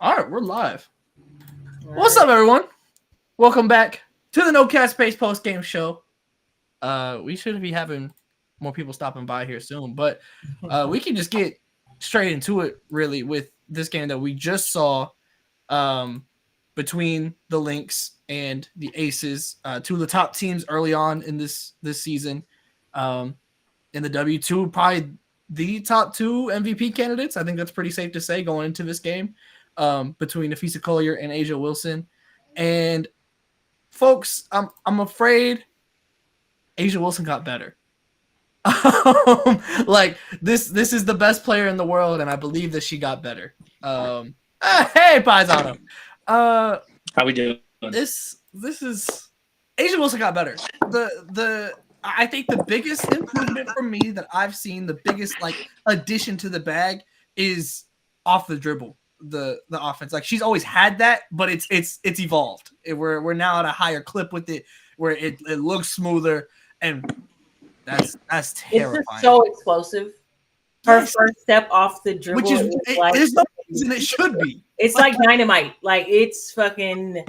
All right, we're live. What's up, everyone? Welcome back to the No Cat Space post game show. We should be having more people stopping by here soon, but we can just get straight into it, really, with this game that we just saw between the Lynx and the Aces, two of the top teams early on in this season. In the W2, probably the top two MVP candidates. I think that's pretty safe to say going into this game between Napheesa Collier and A'ja Wilson. And folks, I'm afraid A'ja Wilson got better. Like this is the best player in the world, and I believe that she got better. Hey, Paisano. How we doing? This is A'ja Wilson got better. I think the biggest improvement for me that I've seen, the biggest like addition to the bag is off the dribble, the offense. Like she's always had that, but it's evolved. We're now at a higher clip with it, where it looks smoother, and that's terrifying. It's just so explosive. Her first step off the dribble, which is like, there's no reason it should be. It's like dynamite. Like it's fucking.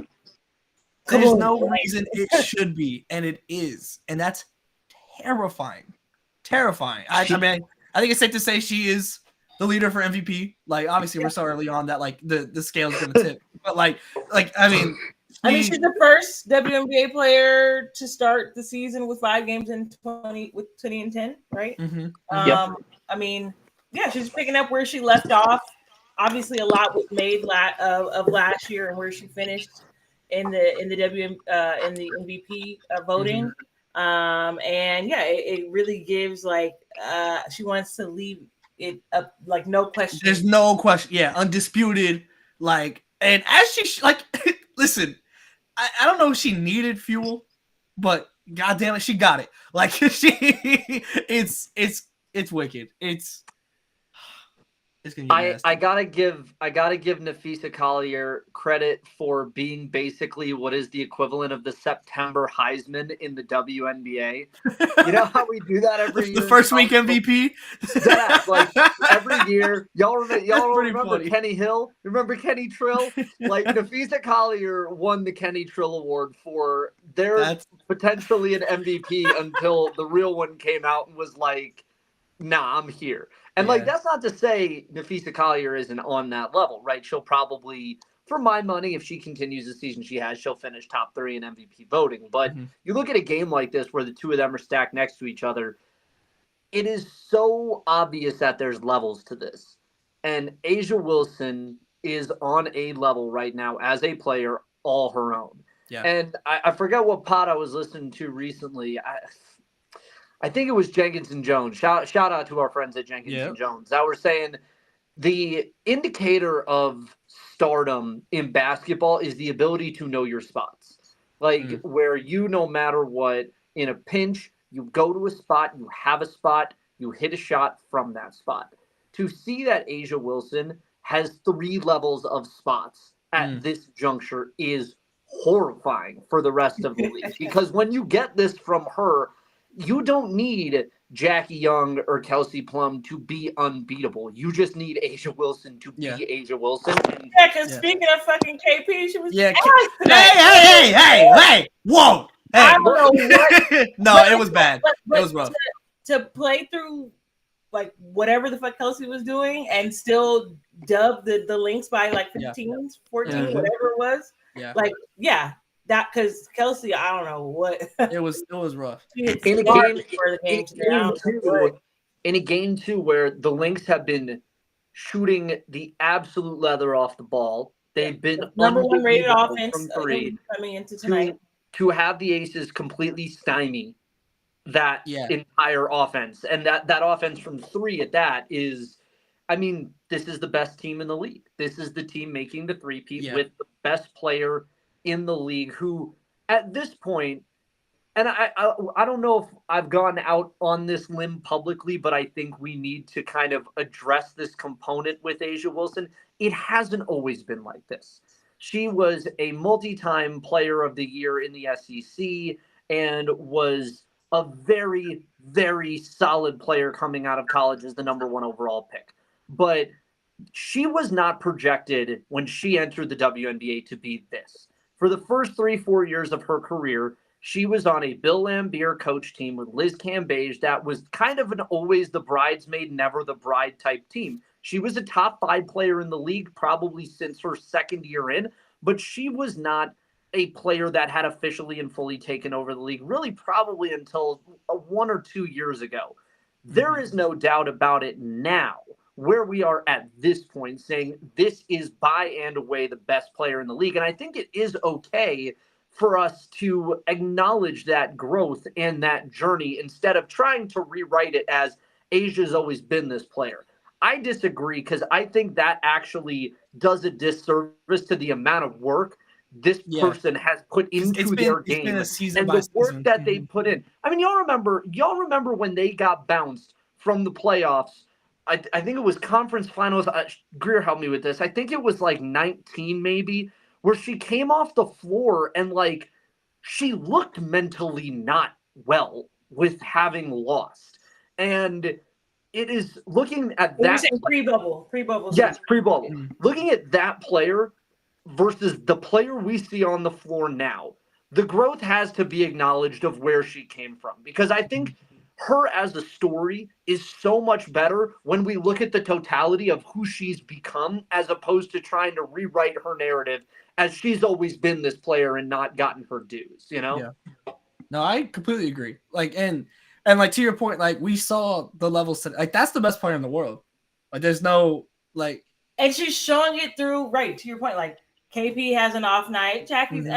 There's no reason it should be, and it is, and that's terrifying. I mean, I think it's safe to say she is the leader for MVP. Like, obviously, we're so early on that like the scale's gonna tip, but like I mean, she's the first WNBA player to start the season with 5 games in 20 and 10, right? Mm-hmm. I mean, yeah, she's picking up where she left off. Obviously, a lot was made of last year and where she finished in the MVP voting. And yeah, it really gives like she wants to leave it up, like no question. There's no question. Yeah, undisputed. Like, and as she like, listen, I don't know if she needed fuel, but goddamn it, she got it. Like it's wicked. It's gonna be I gotta give Napheesa Collier credit for being basically what is the equivalent of the September Heisman in the WNBA. You know how we do that every year? The first week MVP? Yeah, like every year. Y'all remember Kenny Hill? Remember Kenny Trill? Like Napheesa Collier won the Kenny Trill Award for potentially an MVP until the real one came out and was like, nah, I'm here. And like, that's not to say Napheesa Collier isn't on that level, right? She'll probably, for my money, if she continues the season she has, she'll finish top 3 in MVP voting. But you look at a game like this where the two of them are stacked next to each other, it is so obvious that there's levels to this. And A'ja Wilson is on a level right now as a player all her own. Yeah. And I forget what pod I was listening to recently. I think it was Jenkins and Jones. Shout out to our friends at Jenkins and Jones that were saying the indicator of stardom in basketball is the ability to know your spots. Like where no matter what, in a pinch, you go to a spot, you have a spot, you hit a shot from that spot. To see that A'ja Wilson has 3 levels of spots at this juncture is horrifying for the rest of the league. Because when you get this from her, you don't need Jackie Young or Kelsey Plum to be unbeatable. You just need A'ja Wilson to be A'ja Wilson. Yeah, because speaking of fucking KP, she was hey, whoa. Hey. I don't know what. No, it was bad. It was rough. To play through like whatever the fuck Kelsey was doing and still dub the Lynx by like 15, 14, whatever it was. Yeah. Like, that because Kelsey, I don't know what it was rough. In a game too, where the Lynx have been shooting the absolute leather off the ball. They've been number 1 rated offense from 3 coming into tonight. To have the Aces completely stymie that entire offense, and that offense from 3 at that is, I mean, this is the best team in the league. This is the team making the 3-peat with the best player in the league, who at this point, and I don't know if I've gone out on this limb publicly, but I think we need to kind of address this component with A'ja Wilson. It hasn't always been like this. She was a multi-time player of the year in the SEC and was a very, very solid player coming out of college as the number 1 overall pick. But she was not projected when she entered the WNBA to be this. For the first 3-4 years of her career, she was on a Bill Laimbeer coach team with Liz Cambage that was kind of an always the bridesmaid, never the bride type team. She was a top 5 player in the league probably since her second year in, but she was not a player that had officially and fully taken over the league really probably until 1 or 2 years ago. There is no doubt about it now, where we are at this point, saying this is by and away the best player in the league. And I think it is okay for us to acknowledge that growth and that journey instead of trying to rewrite it as Asia's always been this player. I disagree because I think that actually does a disservice to the amount of work this person has put into their game and the work that they put in. I mean, y'all remember when they got bounced from the playoffs. I think it was conference finals. Greer helped me with this. I think it was like 19 maybe, where she came off the floor and like she looked mentally not well with having lost. And it is looking at that pre-bubble. Yes, pre-bubble. Looking at that player versus the player we see on the floor now, the growth has to be acknowledged of where she came from. Because I think her as a story is so much better when we look at the totality of who she's become as opposed to trying to rewrite her narrative as she's always been this player and not gotten her dues, you know? Yeah. No, I completely agree. Like, and like to your point, like we saw the levels today. Like that's the best player in the world. Like there's no like, and she's showing it through. Right to your point, like KP has an off night. Jackie's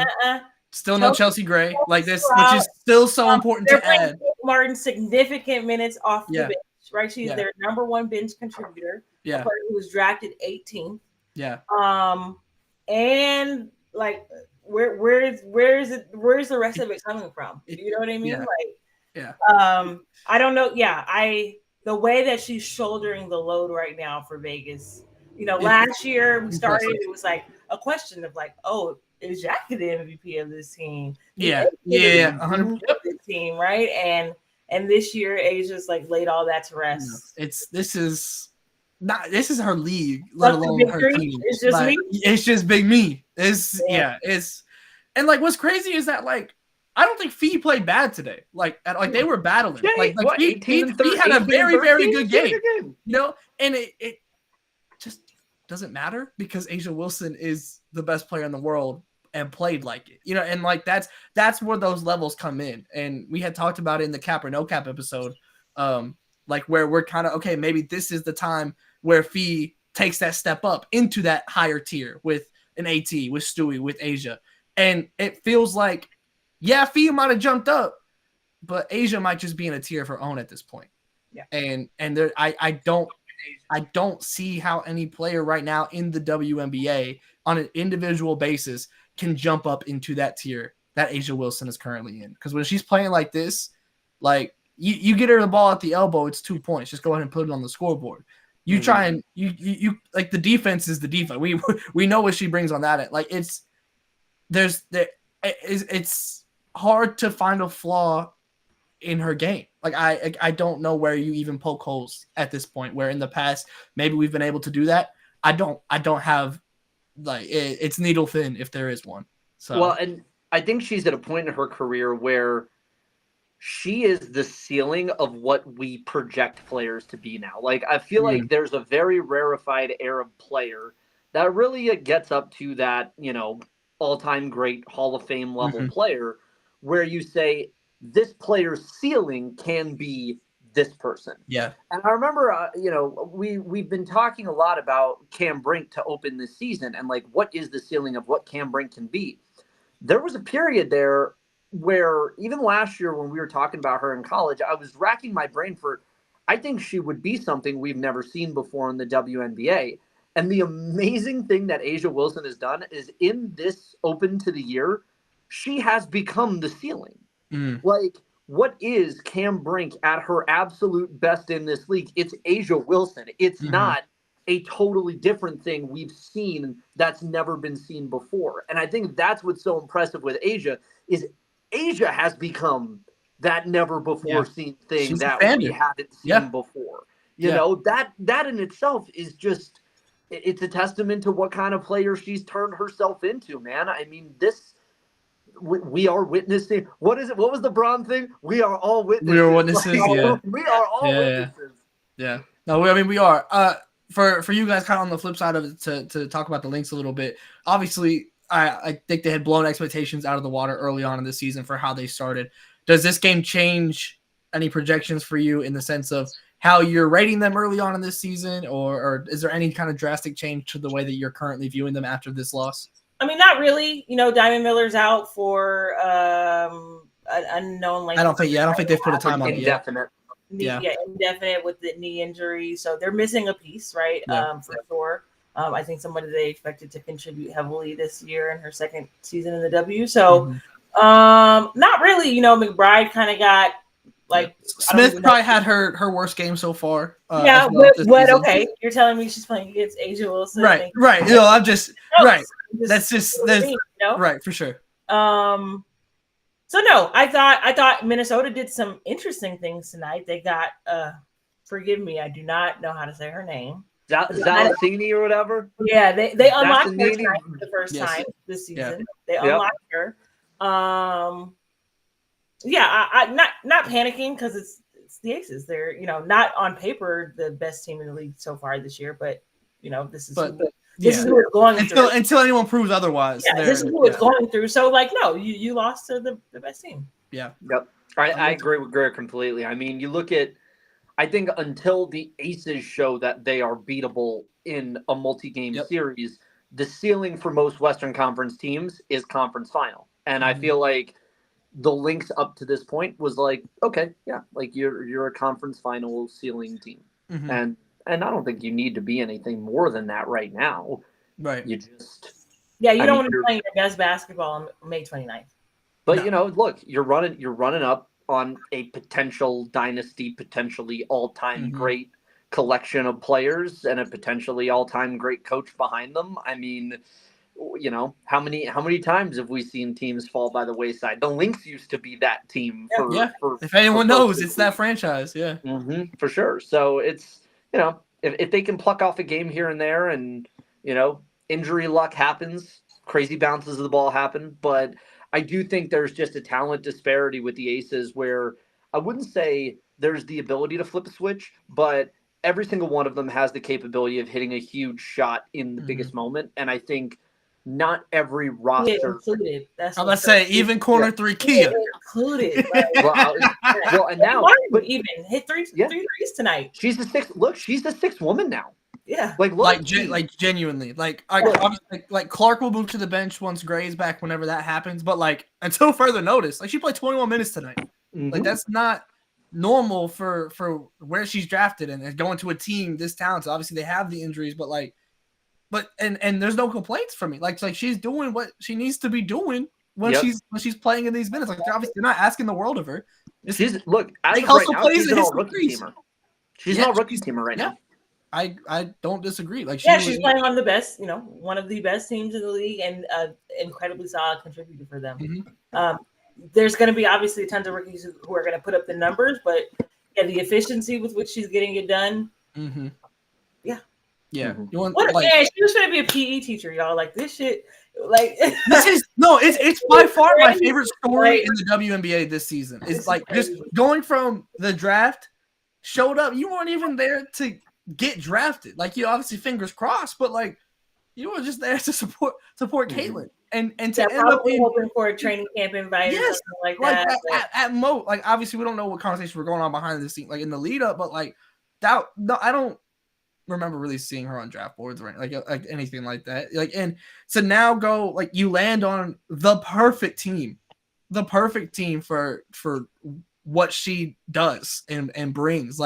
still no Chelsea Gray like this, which is still so important to add. Martin significant minutes off the bench. Right, she's their number 1 bench contributor. Yeah, a player who was drafted 18th. Yeah. And like where's the rest of it coming from? You know what I mean? I don't know. The way that she's shouldering the load right now for Vegas. You know, last year we started, it was like a question of like, oh, is Jackie the MVP of this team? 100% this team, right? And this year Asia's like laid all that to rest. This is her league, let alone her team. It's just me. It's just big me. And like what's crazy is that like I don't think Fee played bad today. Like they were battling. Fee had a very, very good game. You know, and it just doesn't matter because A'ja Wilson is the best player in the world and played like it. You know, and like that's where those levels come in. And we had talked about it in the cap or no cap episode. Like where we're kind of okay, maybe this is the time where Fee takes that step up into that higher tier with an AT, with Stewie, with A'ja. And it feels like, Fee might have jumped up, but A'ja might just be in a tier of her own at this point. Yeah. And there, I don't see how any player right now in the WNBA on an individual basis can jump up into that tier that A'ja Wilson is currently in. Because when she's playing like this, like you get her the ball at the elbow, it's 2 points. Just go ahead and put it on the scoreboard. You try and you like the defense is the defense. We know what she brings on that end. Like it's hard to find a flaw in her game. Like I don't know where you even poke holes at this point, where in the past maybe we've been able to do that. I don't have like it's needle thin if there is one. So well, and I think she's at a point in her career where she is the ceiling of what we project players to be now. Like I feel like there's a very rarefied Arab player that really gets up to that, you know, all-time great Hall of Fame level player where you say this player's ceiling can be this person. Yeah. And I remember, we've been talking a lot about Cam Brink to open this season and like, what is the ceiling of what Cam Brink can be? There was a period there where even last year when we were talking about her in college, I was racking my brain for, I think she would be something we've never seen before in the WNBA. And the amazing thing that A'ja Wilson has done is in this open to the year, she has become the ceiling. Like, what is Cam Brink at her absolute best in this league? It's A'ja Wilson. It's not a totally different thing we've seen that's never been seen before. And I think that's what's so impressive with A'ja is A'ja has become that never before seen thing that we haven't seen before. You know, that in itself is just it's a testament to what kind of player she's turned herself into, man. I mean, we are witnessing. What is it? What was the Braun thing? We are all witnesses. We are witnesses. Yeah. We are all witnesses. Yeah. No, I mean we are. For you guys, kind of on the flip side of it, to talk about the Lynx a little bit. Obviously, I think they had blown expectations out of the water early on in the season for how they started. Does this game change any projections for you in the sense of how you're rating them early on in this season, or is there any kind of drastic change to the way that you're currently viewing them after this loss? I mean, not really. Diamond Miller's out for an unknown length. I don't think they've put a time on it yet. Indefinite with the knee injury, so they're missing a piece, right? For sure. I think somebody they expected to contribute heavily this year in her second season in the W. So, not really. McBride kind of got like Smith probably had her worst game so far. But okay, you're telling me she's playing against Asia Wilson, right? I'm just right. That's just right for sure. So no, I thought Minnesota did some interesting things tonight. They got forgive me, I do not know how to say her name. Zalacini or whatever. Yeah, they unlocked her for the first time this season. They unlocked her. I'm not panicking because it's the Aces. They're not on paper the best team in the league so far this year, but this is who it's going through. Until anyone proves otherwise. Yeah, this is who it's going through. So no, you lost to the best team. Yeah. Yep. I agree with Greg completely. I mean, you look at, I think until the Aces show that they are beatable in a multi-game series, the ceiling for most Western Conference teams is conference final. And I feel like the Lynx up to this point was like, okay, yeah, like you're a conference final ceiling team. And I don't think you need to be anything more than that right now. Right. You just you don't want to be playing your best basketball on May 29th. But look, you're running up on a potential dynasty, potentially all-time great collection of players and a potentially all-time great coach behind them. I mean, how many times have we seen teams fall by the wayside? The Lynx used to be that team. If anyone knows, it's that franchise. Yeah. For sure. So it's, if they can pluck off a game here and there and, injury luck happens, crazy bounces of the ball happen. But I do think there's just a talent disparity with the Aces where I wouldn't say there's the ability to flip a switch, but every single one of them has the capability of hitting a huge shot in the biggest moment. And I think not every roster included. I'm gonna say even corner three Kia included. Well, and now but even hit three threes tonight. She's the sixth. Look, she's the sixth woman now. Yeah, genuinely, like Clark will move to the bench once Gray's back, whenever that happens. But until further notice, she played 21 minutes tonight. That's not normal for where she's drafted and going to a team this talented. Obviously, they have the injuries, but there's no complaints from me. Like she's doing what she needs to be doing when she's playing in these minutes. Obviously they're not asking the world of her. She's an all rookie teamer. She's an all rookie teamer right now. I don't disagree. She's playing on the best, one of the best teams in the league and incredibly solid contributor for them. There's going to be obviously tons of rookies who are going to put up the numbers, but the efficiency with which she's getting it done. Yeah. She was going to be a PE teacher, y'all. This shit. It's by far my favorite story in the WNBA this season. It's just going from the draft, showed up. You weren't even there to get drafted. You obviously fingers crossed, but you were just there to support Caitlin and to end up hoping for a training camp invite or something that. At Mo, obviously we don't know what conversations were going on behind the scene, in the lead up, but that I don't remember really seeing her on draft boards or anything like that. And so now you land on the perfect team for what she does and brings.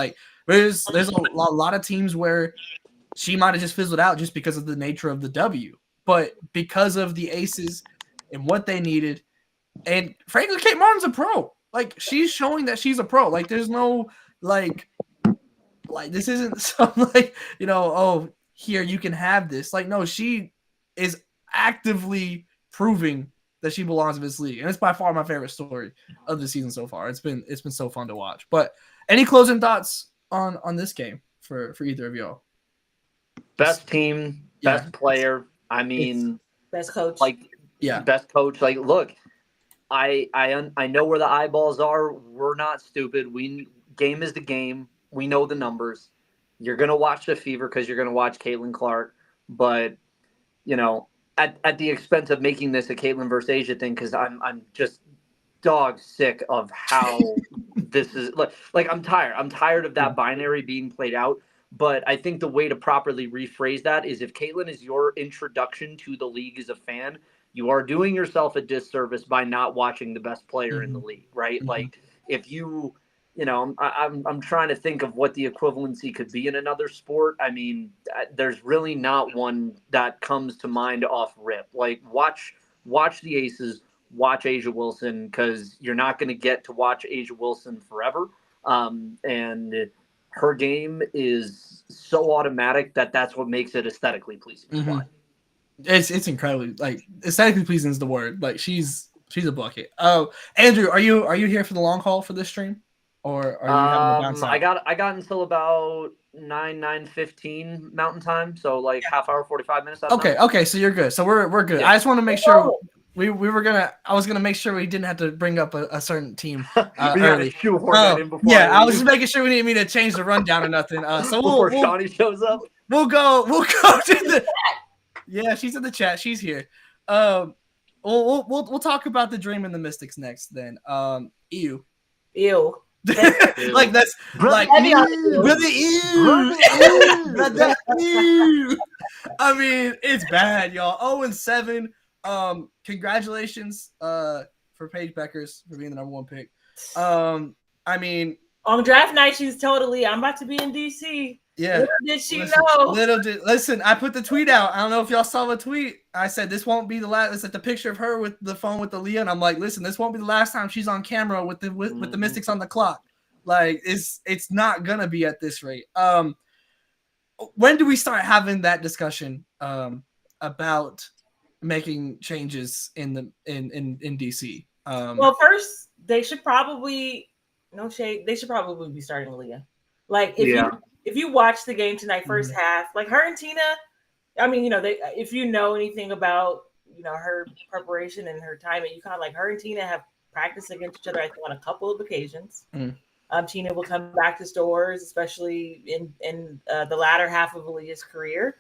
There's a lot of teams where she might have just fizzled out just because of the nature of the W, but because of the Aces and what they needed, and frankly, Kate Martin's a pro. She's showing that she's a pro. There's no this isn't some here you can have this. No, she is actively proving that she belongs in this league, and it's by far my favorite story of the season so far. It's been so fun to watch. But any closing thoughts on this game for either of y'all? Best team, best player. I mean, best coach. Best coach. Like, look, I know where the eyeballs are. We're not stupid. Game is the game. We know the numbers. You're gonna watch the Fever because you're gonna watch Caitlin Clark, but at the expense of making this a Caitlin versus Asia thing, because I'm just dog sick of how this is like I'm tired. I'm tired of that binary being played out. But I think the way to properly rephrase that is if Caitlin is your introduction to the league as a fan, you are doing yourself a disservice by not watching the best player in the league, right? Mm-hmm. Like if I'm trying to think of what the equivalency could be in another sport. I mean, there's really not one that comes to mind off rip. Like watch the Aces, watch Asia Wilson, because you're not going to get to watch Asia Wilson forever. And her game is so automatic that's what makes it aesthetically pleasing. Mm-hmm. It's incredibly aesthetically pleasing is the word. Like she's a bucket. Oh, Andrew, are you here for the long haul for this stream, or are you having a bounce out? I got until about 9:15 Mountain Time, so like half hour 45 minutes. Okay, so you're good. So we're good. Yeah. I just want to make sure. I was gonna make sure we didn't have to bring up a certain team early. I was just making sure we didn't mean to change the rundown or nothing. So before Shawnee shows up, we'll go to the. Yeah, she's in the chat. She's here. We'll talk about the Dream and the Mystics next. Then, ew. Like that's like really ew. I mean, it's bad, y'all. 0-7. Congratulations for Paige Beckers for being the number 1 pick. I mean, on draft night, she's totally. I'm about to be in DC. Yeah. Little did she know. Listen, I put the tweet out. I don't know if y'all saw the tweet. I said this won't be the last. It's like the picture of her with the phone with Aaliyah, and I'm like, listen, this won't be the last time she's on camera with the Mystics on the clock. Like it's not gonna be at this rate. When do we start having that discussion about making changes in DC? Well, first they should probably They should probably be starting Aaliyah. Like if you watch the game tonight, first half, like her and Tina, I mean, if you know anything about, her preparation and her timing, you kind of like her and Tina have practiced against each other, I think, on a couple of occasions. Tina will come back to stores, especially in the latter half of Aaliyah's career.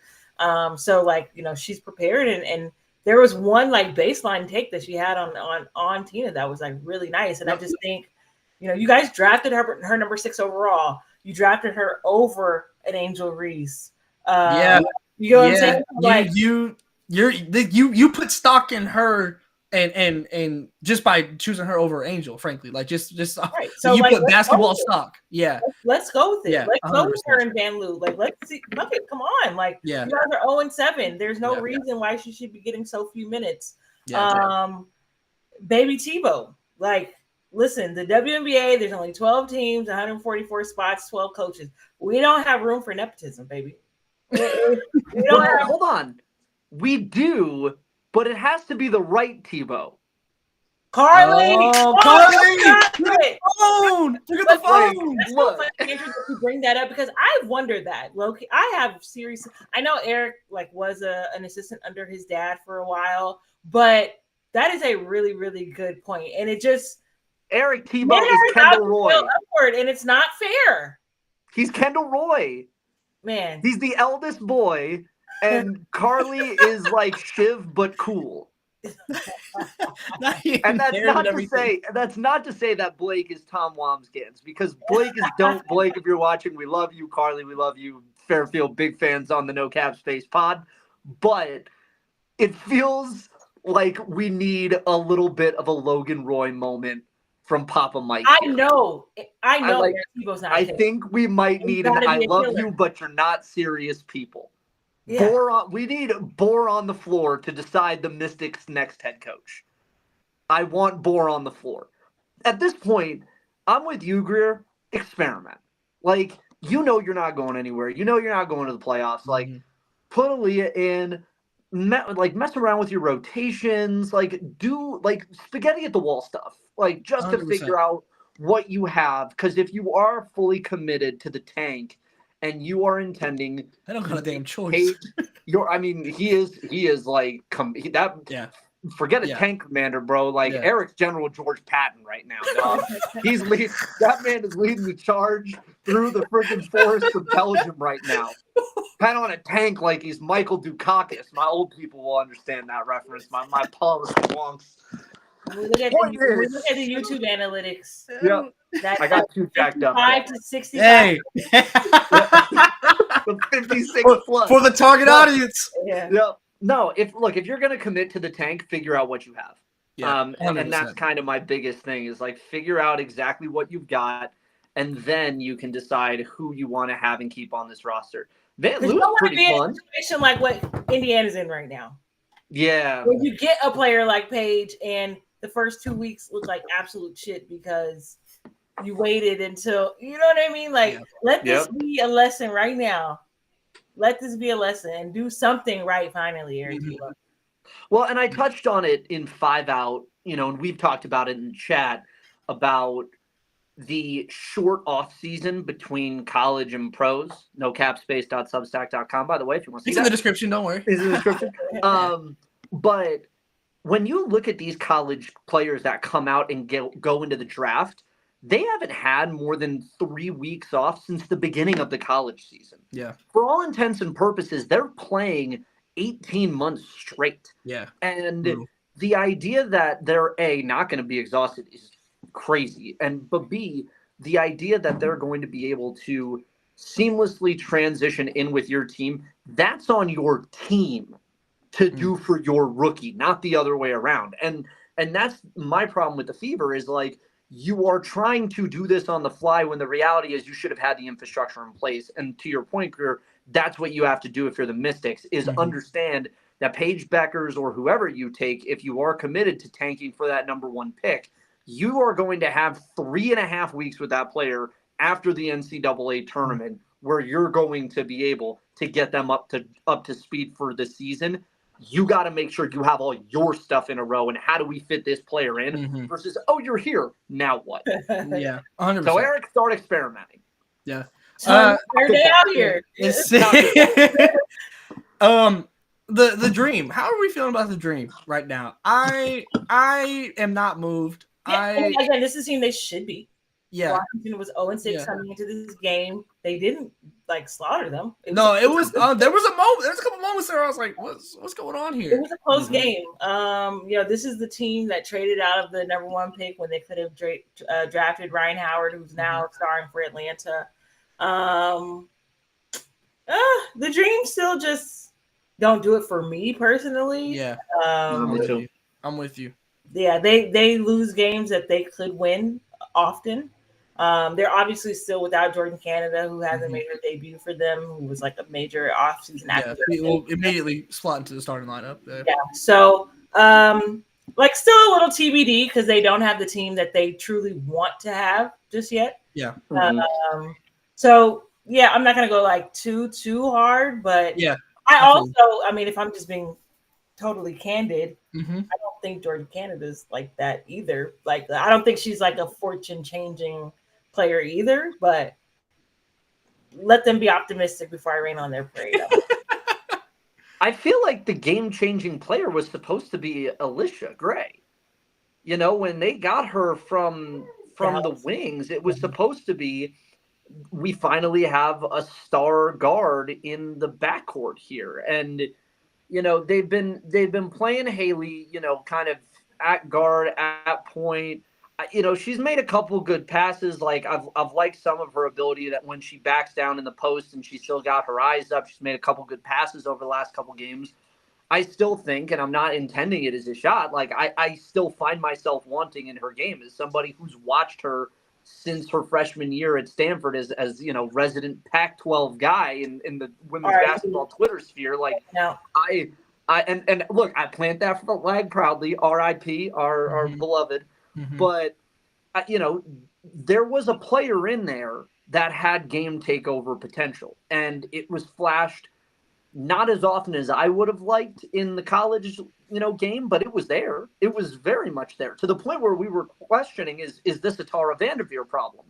So she's prepared and there was one baseline take that she had on Tina that was really nice. And I just think, you guys drafted her number 6 overall. You drafted her over an Angel Reese. You know what I'm saying? You put stock in her and just by choosing her over Angel, frankly, just right. So you put basketball stock. Yeah. Let's go with it. Yeah, let's go with her and Van Loo. Let's see. Look it. Come on. You guys are 0-7. There's no reason why she should be getting so few minutes. Baby Tebow. Listen, the WNBA, there's only 12 teams, 144 spots, 12 coaches. We don't have room for nepotism, baby. Hold on. We do, but it has to be the right Tebow. Carly! Carly! Look at the phone! That's so funny, Andrew, that you bring that up because I've wondered that. Loki, I have serious. I know Eric was an assistant under his dad for a while, but that is a really, really good point. And it just Eric Tebow is Kendall Roy. Upward, and it's not fair. He's Kendall Roy. Man. He's the eldest boy, and Carly is Shiv, but cool. And that's not to say that Blake is Tom Wamskins, because Blake is don't Blake, if you're watching, we love you. Carly, we love you. Fairfield, big fans on the No Cap Space pod. But it feels like we need a little bit of a Logan Roy moment from Papa Mike. I know. I think we might need an I love you, but you're not serious people. Yeah. We need Bohr on the floor to decide the Mystics' next head coach. I want Bohr on the floor. At this point, I'm with you, Greer. Experiment. You're not going anywhere. You're not going to the playoffs. Put Aaliyah in. Mess around with your rotations. Do spaghetti at the wall stuff. To 100%. figure out what you have. Because if you are fully committed to the tank and you are intending. I don't got a damn choice. He is like that. Yeah. Forget a tank commander, bro. Like Eric's General George Patton right now, dog. That man is leading the charge through the freaking forests of Belgium right now. Pat on a tank like he's Michael Dukakis. My old people will understand that reference. My palms wonks. Look at the YouTube analytics. Yeah, I got too jacked up. 5 to 65. Hey, 56 plus for the target audience. Yeah. No, if you're gonna commit to the tank, figure out what you have. Yeah, and that's kind of my biggest thing is like figure out exactly what you've got, and then you can decide who you want to have and keep on this roster. Van Loo's pretty fun. In a situation like what Indiana's in right now. Yeah. When you get a player like Paige and the first 2 weeks look like absolute shit because you waited until, you know what I mean? Like, let this be a lesson right now. Let this be a lesson and do something right finally, Eric. Mm-hmm. Well, and I touched on it in 5 Out, and we've talked about it in chat about the short off season between college and pros. NoCapSpace.substack.com, by the way, if you want to see It's in the description, don't worry. It's in the description. But when you look at these college players that come out and go into the draft, they haven't had more than 3 weeks off since the beginning of the college season. Yeah. For all intents and purposes, they're playing 18 months straight. Yeah. And the idea that they're not going to be exhausted is crazy. But B, the idea that they're going to be able to seamlessly transition in with your team, that's on your team to do for your rookie, not the other way around. And that's my problem with the Fever is like, you are trying to do this on the fly when the reality is you should have had the infrastructure in place. And to your point, Greer, that's what you have to do if you're the Mystics is understand that Paige Beckers or whoever you take, if you are committed to tanking for that number 1 pick, you are going to have 3.5 weeks with that player after the NCAA tournament where you're going to be able to get them up to speed for the season. You got to make sure you have all your stuff in a row. And how do we fit this player in versus, you're here. Now what? Yeah. 100%. So Eric, start experimenting. Yeah. Third day out here. The dream. How are we feeling about the dream right now? I am not moved. Again, this is a team they should be. Yeah. Washington was 0-6 coming into this game. They didn't slaughter them. There was a moment. There's a couple moments there I was like, what's going on here? It was a close game. This is the team that traded out of the number 1 pick when they could have drafted Ryan Howard, who's now starring for Atlanta. The dream still just don't do it for me personally. Yeah. I'm with you. Yeah, they lose games that they could win often. They're obviously still without Jordan Canada, who hasn't made her debut for them, who was like a major offseason acquisition. He will immediately slot into the starting lineup. Yeah. So, still a little TBD because they don't have the team that they truly want to have just yet. Yeah. So, I'm not going to go too hard, but I also, if I'm just being totally candid, I don't think Jordan Canada's like that either. Like, I don't think she's like a fortune-changing player either, but let them be optimistic before I rain on their parade. I feel like the game-changing player was supposed to be Alicia Gray. When they got her from the Wings, it was supposed to be we finally have a star guard in the backcourt here. And they've been playing Haley, kind of at guard, at point. She's made a couple good passes. Like I've liked some of her ability that when she backs down in the post and she still got her eyes up, she's made a couple good passes over the last couple games. I still think, and I'm not intending it as a shot, like I still find myself wanting in her game as somebody who's watched her since her freshman year at Stanford as resident Pac-12 guy in the women's basketball Twitter sphere. Like I look, I plant that for the flag proudly. R.I.P. our beloved. But there was a player in there that had game takeover potential, and it was flashed not as often as I would have liked in the college game, but it was there. It was very much there to the point where we were questioning, is this a Tara Vanderveer problem?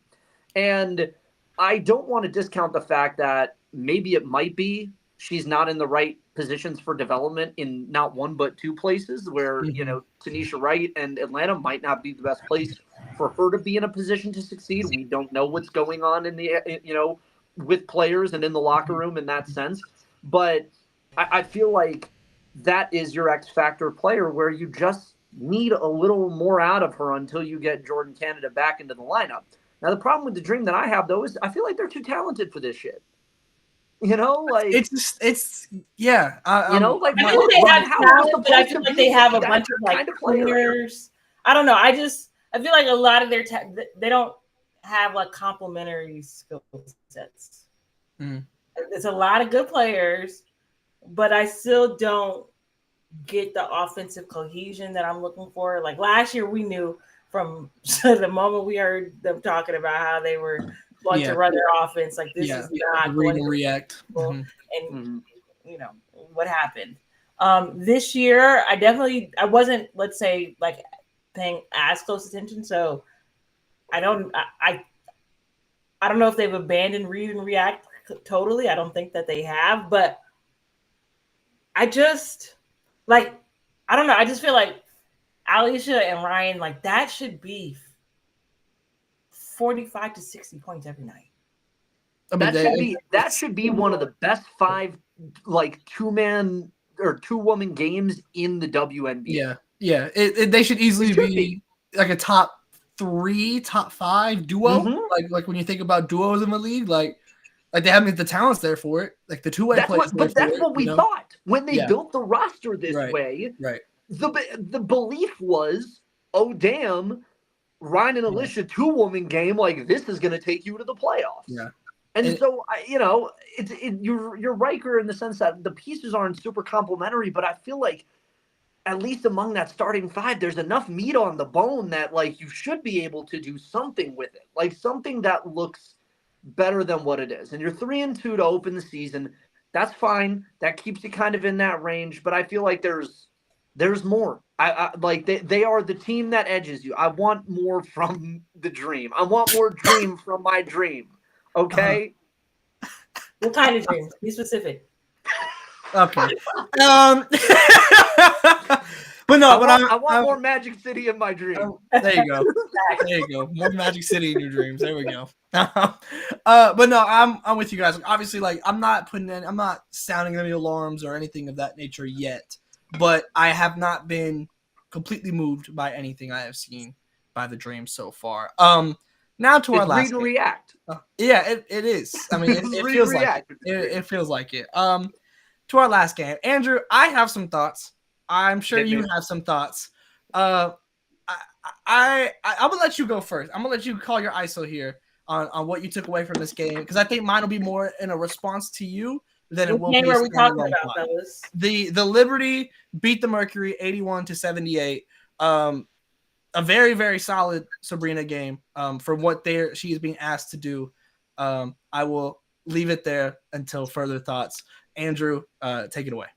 And I don't want to discount the fact that maybe it might be she's not in the right positions for development in not one but two places where, Tanisha Wright and Atlanta might not be the best place for her to be in a position to succeed. We don't know what's going on in the, with players and in the locker room in that sense. But I feel like that is your X factor player where you just need a little more out of her until you get Jordan Canada back into the lineup. Now, the problem with the Dream that I have, though, is I feel like they're too talented for this shit. Like it's yeah. I feel like they have talent, but I feel like they have a bunch of like players. I don't know. I feel like a lot of their they don't have like complementary skill sets. It's a lot of good players, but I still don't get the offensive cohesion that I'm looking for. Like last year, we knew from the moment we heard them talking about how they were going to run their offense, like this is not going to react. And what happened this year. I wasn't, let's say, like paying as close attention. So I don't know if they've abandoned read and react totally. I don't think that they have, but I just I don't know. I just feel like Alicia and Ryan, like that should be 45 to 60 points every night. I mean, that should be one of the best 5 like 2-man or 2-woman games in the WNBA. Yeah. They should easily be like a top 3, top 5 duo. Like when you think about duos in the league, like they have the talents there for it. Like the two-way players. But that's what we thought when they built the roster this way. Right. The belief was, oh damn, Ryan and Alicia 2-woman game, like this is going to take you to the playoffs. Yeah. And so you're Riker in the sense that the pieces aren't super complementary, but I feel like at least among that starting 5, there's enough meat on the bone that like you should be able to do something with it, like something that looks better than what it is. And you're 3-2 to open the season. That's fine. That keeps you kind of in that range. But I feel like there's more. I like they are the team that edges you. I want more from the Dream. I want more Dream from my Dream. Okay. What kind of dreams? Be specific. Okay. But no, I want more Magic City in my dream. There you go. There you go. More Magic City in your dreams. There we go. But no, I'm with you guys. Obviously, like I'm not sounding any alarms or anything of that nature yet. But I have not been completely moved by anything I have seen by the Dream so far. Now to our last read and react. Yeah, it is. I mean, it feels like it. It feels like it. To our last game, Andrew, I have some thoughts. I'm sure you have some thoughts. I'm gonna let you go first. I'm gonna let you call your ISO here on what you took away from this game because I think mine will be more in a response to you than it will be. What are we talking about, fellas? The Liberty beat the Mercury 81-78. A very, very solid Sabrina game from what she is being asked to do. I will leave it there until further thoughts. Andrew, take it away.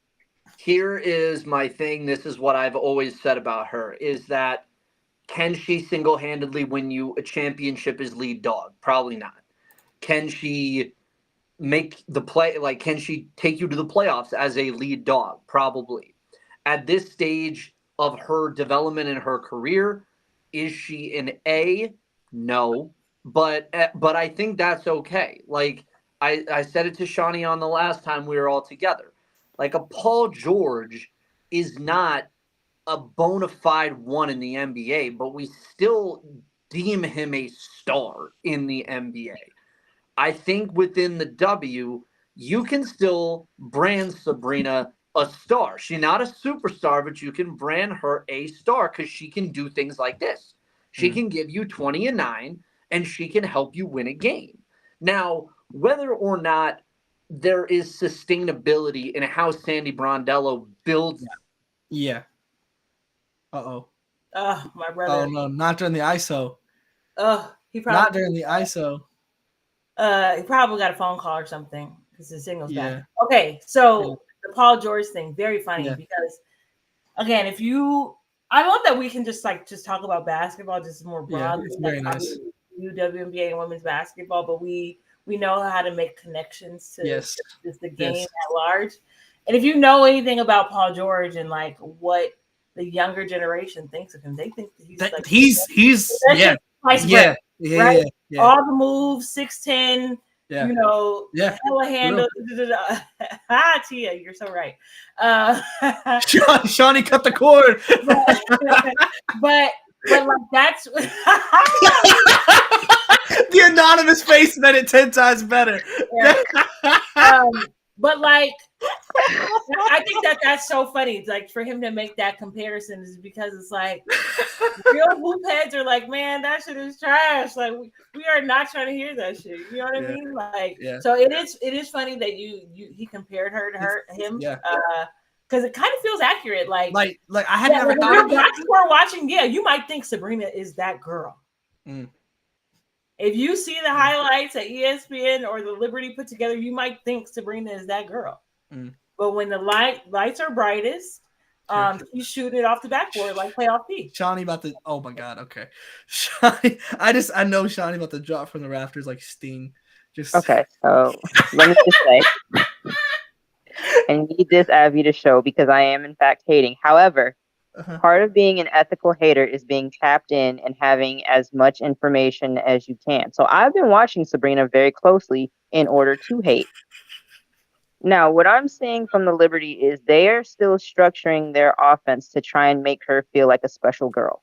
Here is my thing. This is what I've always said about her, is that can she single-handedly win you a championship as lead dog? Probably not. Can she make the play? Like, can she take you to the playoffs as a lead dog? Probably. At this stage of her development in her career, is she an A? No. But I think that's okay. Like, I said it to Shawnee on the last time we were all together. Like a Paul George is not a bona fide one in the NBA, but we still deem him a star in the NBA. I think within the W, you can still brand Sabrina a star. She's not a superstar, but you can brand her a star because she can do things like this. She can give you 20 and 9, and she can help you win a game. Now, whether or not there is sustainability in how Sandy Brondello builds. Yeah. Uh-oh. My brother. Oh, no, not during the ISO. He probably not during the ISO. He probably got a phone call or something because the signal's bad. Okay, so the Paul George thing, very funny because, again, I love that we can just talk about basketball just more broadly. Yeah, it's very nice. New WNBA and women's basketball, but we We know how to make connections to Yes. just the game at large. And if you know anything about Paul George and like what the younger generation thinks of him, they think that he's right? All the moves, 6'10", yeah. hella handle. Ah, Tia, you're so right. Shawnee cut the cord. but like that's the anonymous face made it 10 times better. But like, I think that's so funny. It's like for him to make that comparison is because it's like real hoop heads are like, man, that shit is trash. Like we are not trying to hear that shit. You know what I mean? Like, so it is funny that he compared her to him. Yeah. Because it kind of feels accurate. Like I had never thought of that. If you are watching, you might think Sabrina is that girl. Mm. If you see the highlights at ESPN or the Liberty put together, you might think Sabrina is that girl. Mm. But when the lights are brightest, she's shooting it off the backboard like playoff P. Shawnee about to. Oh my god. Okay, Shawnee. I know Shawnee about to drop from the rafters like Sting. Okay. So let me just say, I need this Abby to show because I am in fact hating. However, part of being an ethical hater is being tapped in and having as much information as you can. So I've been watching Sabrina very closely in order to hate. Now, what I'm seeing from the Liberty is they are still structuring their offense to try and make her feel like a special girl,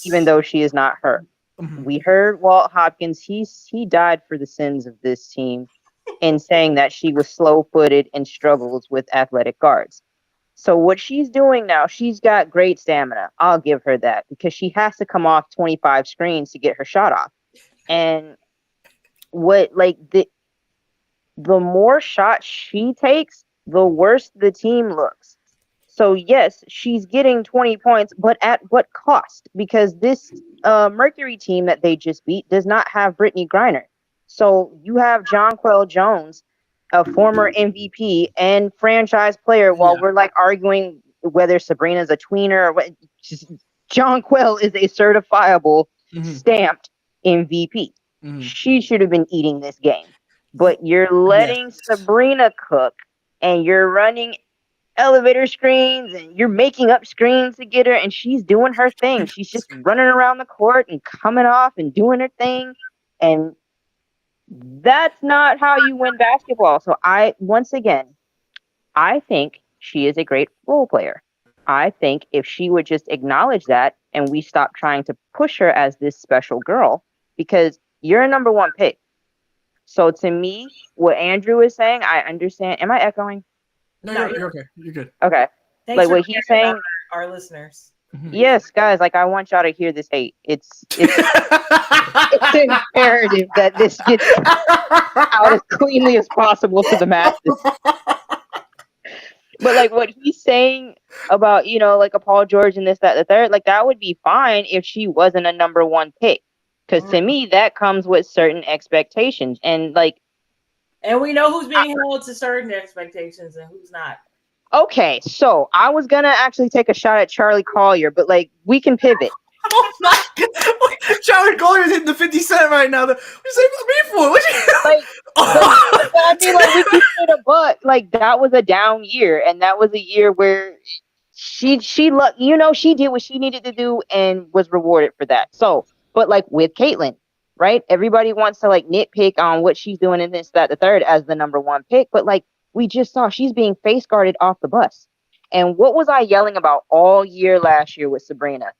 even though she is not her. Mm-hmm. We heard Walt Hopkins, he died for the sins of this team in saying that she was slow-footed and struggles with athletic guards. So what she's doing now, she's got great stamina. I'll give her that because she has to come off 25 screens to get her shot off. And the more shots she takes, the worse the team looks. So yes, she's getting 20 points, but at what cost? Because this Mercury team that they just beat does not have Brittany Griner. So you have Jonquel Jones, a former MVP and franchise player, while we're like arguing whether Sabrina's a tweener or what. Jonquel is a certifiable, stamped MVP. Mm-hmm. She should have been eating this game. But you're letting Sabrina cook, and you're running elevator screens, and you're making up screens to get her, and she's doing her thing. She's just running around the court and coming off and doing her thing. And that's not how you win basketball. So I think she is a great role player. I think if she would just acknowledge that and we stop trying to push her as this special girl, because you're a number one pick. So to me, what Andrew is saying, I understand. Am I echoing? No, you're okay. You're good. Okay. Thanks like what he's saying, our listeners. Yes, guys, like I want y'all to hear this hate. It's imperative that this gets out as cleanly as possible to the masses. But like what he's saying about, like a Paul George and this, that, the third, like that would be fine if she wasn't a number one pick. Because to me, that comes with certain expectations. And we know who's being held to certain expectations and who's not. Okay, so I was going to actually take a shot at Charlie Collier, but we can pivot. Oh my God. Charlie Collier's hitting the 50 Cent right now. What you say me for? What you I mean, we keep it a buck. That was a down year, and that was a year where she did what she needed to do and was rewarded for that. So, but with Caitlin, right? Everybody wants to nitpick on what she's doing in this, that, the third as the number one pick, but we just saw she's being face guarded off the bus. And what was I yelling about all year last year with Sabrina?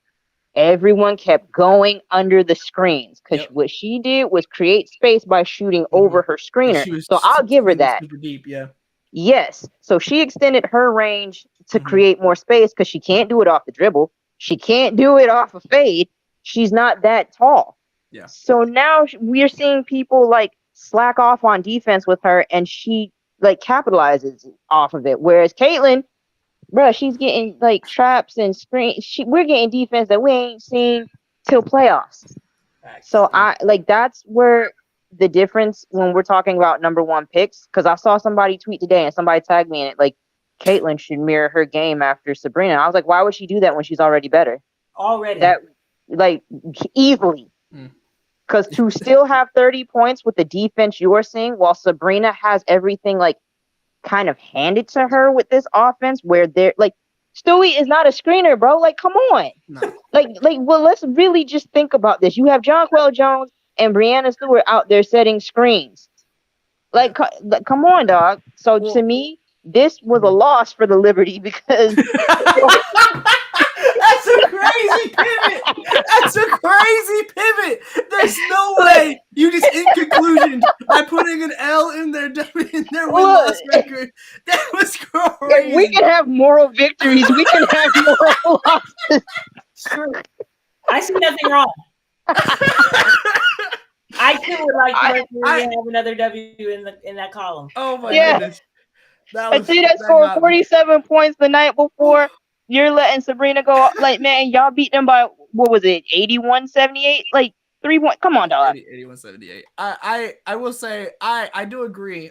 Everyone kept going under the screens because what she did was create space by shooting over her screener. So I'll give her that. Super deep, yeah. Yes. So she extended her range to create more space because she can't do it off the dribble. She can't do it off a fade. She's not that tall. Yeah. So now we're seeing people slack off on defense with her, and she capitalizes off of it. Whereas Caitlin, bro, she's getting traps and screens. We're getting defense that we ain't seen till playoffs. So that's where the difference when we're talking about number one picks. Because I saw somebody tweet today and somebody tagged me in it Caitlin should mirror her game after Sabrina. I was like, why would she do that when she's already better? Already. That easily. Because to still have 30 points with the defense you're seeing, while Sabrina has everything like kind of handed to her with this offense, where they're like, Stewie is not a screener, bro. Like, come on. No. Well, let's really just think about this. You have Jonquel Jones and Brianna Stewart out there setting screens. Like, come on, dog. So to me, this was a loss for the Liberty because that's a crazy pivot. That's a crazy pivot. There's no way you just in conclusion by putting an L in their win-loss record. That was crazy. We can have moral victories. We can have moral losses. Sure. I see nothing wrong. I too would like Mercury to have another W in that column. Oh my goodness. I see that scored 47 points the night before. You're letting Sabrina go. Like, man, y'all beat them by, what was it, 81-78? Like, 3 points. Come on, dog. 81-78. I will say, I do agree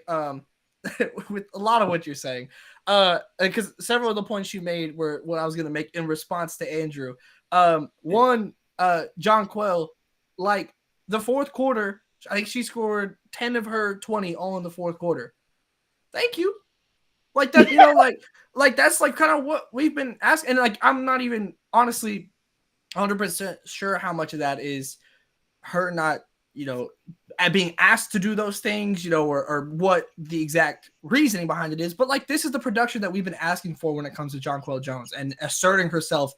with a lot of what you're saying. Because several of the points you made were what I was going to make in response to Andrew. One, Jonquel, like, the fourth quarter, I think she scored 10 of her 20 all in the fourth quarter. Thank you. Like that, you know, like that's like kind of what we've been asking. And like, I'm not even honestly 100% sure how much of that is her not, you know, being asked to do those things, you know, or what the exact reasoning behind it is. But like, this is the production that we've been asking for when it comes to Jonquel Jones and asserting herself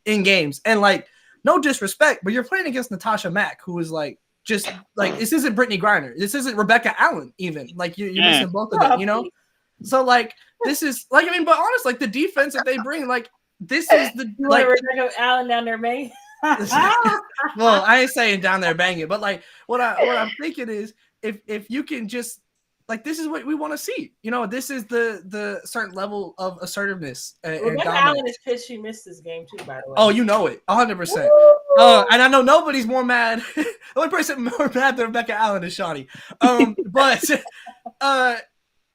in games. And like, no disrespect, but you're playing against Natasha Mack, who is like, just like, this isn't Brittany Griner. This isn't Rebecca Allen, even. Like, you're missing both of them, you know? So, like, this is, like, I mean, but honest, like, the defense that they bring, like, this is the, you like, want Rebecca Allen down there, man? well, I ain't saying down there banging, but, like, what I'm thinking is, if you can just, like, this is what we want to see. You know, this is the certain level of assertiveness. Rebecca Allen is pissed she missed this game, too, by the way. Oh, you know it, 100%. And I know nobody's more mad. The only person more mad than Rebecca Allen is Shawty.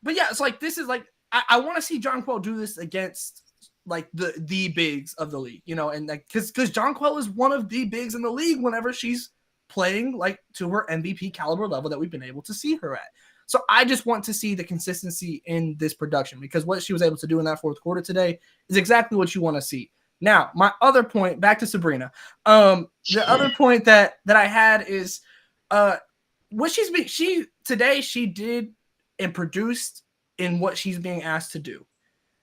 But yeah, it's like, this is like, I want to see Jonquel do this against like the bigs of the league, you know, and like, cause Jonquel is one of the bigs in the league whenever she's playing like to her MVP caliber level that we've been able to see her at. So I just want to see the consistency in this production, because what she was able to do in that fourth quarter today is exactly what you want to see. Now, my other point, back to Sabrina. The other point that I had is what she did and produced in what she's being asked to do,